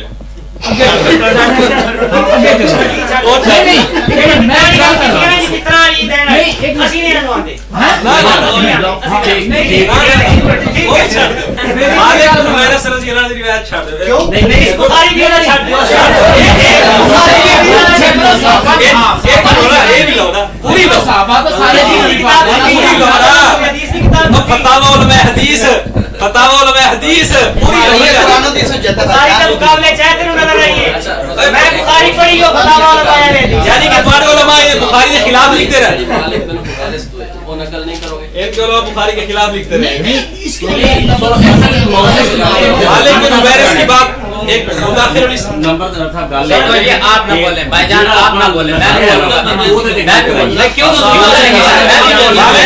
یعنی کہ بخاری علماء بخاری کے خلاف لکھتے رہے. ایک جو لوگ بخاری کے خلاف لکھتے رہے. مالک بن حویرث کی بات ایک مداخل نمبر تھا گل ہے. آپ نہ بولیں بھائی جان, آپ نہ بولیں. میں کیوں مالک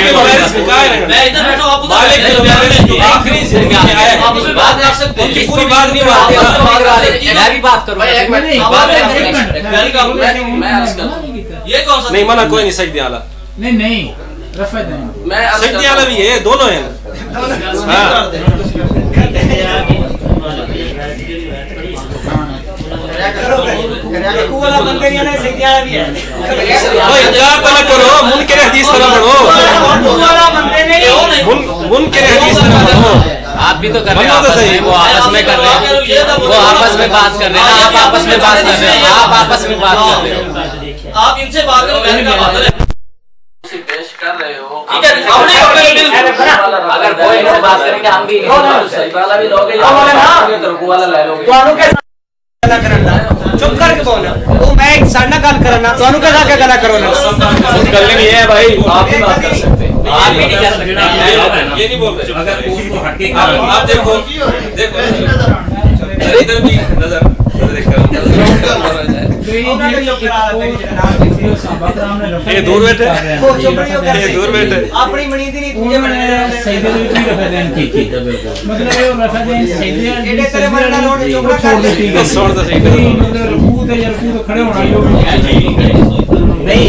بن حویرث کو کہا ہے, میں ادھر بیٹھا ہوں. مالک بن حویرث جو آخری زندگی میں آئے آپ اس میں بات کر سکتے ہیں, پوری بات نہیں مانتے. میں بھی بات کروں. یہ کون سا نہیں منع کوئی نہیں. سجدے والا نہیں رفع میں سجدے والا بھی ہے, دونوں ہیں. کرو منکر حدیث طرح بڑھو, منکر حدیث طرح بڑھو. آپ بھی تو کر رہے ہیں, وہ آپس میں کر رہے ہیں, وہ آپس میں بات کر رہے ہیں, آپ آپس میں بات کر رہے ہیں, آپ آپس میں بات کر رہے ہو. آپ ان سے بات کرو, میں کیا بات پیش کر رہے ہو. اگر کوئی ان سے بات کریں گے ہم بھی صحیح والا بھی لوگے یا رکوع والا لے لوگے. چپ کر کے بولنا, وہ میں ایک ساڈا گل کرنا, تانوں کہدا کہ گلا کرو نا. گل نہیں ہے بھائی, آپ بھی بات کر سکتے ہیں, آپ بھی نہیں کر سکتے. یہ نہیں بول رہے. اگر اس کو ہٹ کے آپ دیکھو ادھر بھی نظر دیکھ کر یہ دور بیٹھے, یہ دور بیٹھے اپنی منی دی نہیں تجھے بننے سیدے دی رفع دین کی مطلب یہ رفع دین سیدے ایڈے تیرے مرنا لوٹ چوکڑا چھوڑ دیتی ہے. چھوڑ دو صحیح مطلب رکوع تے کھڑے ہونا نہیں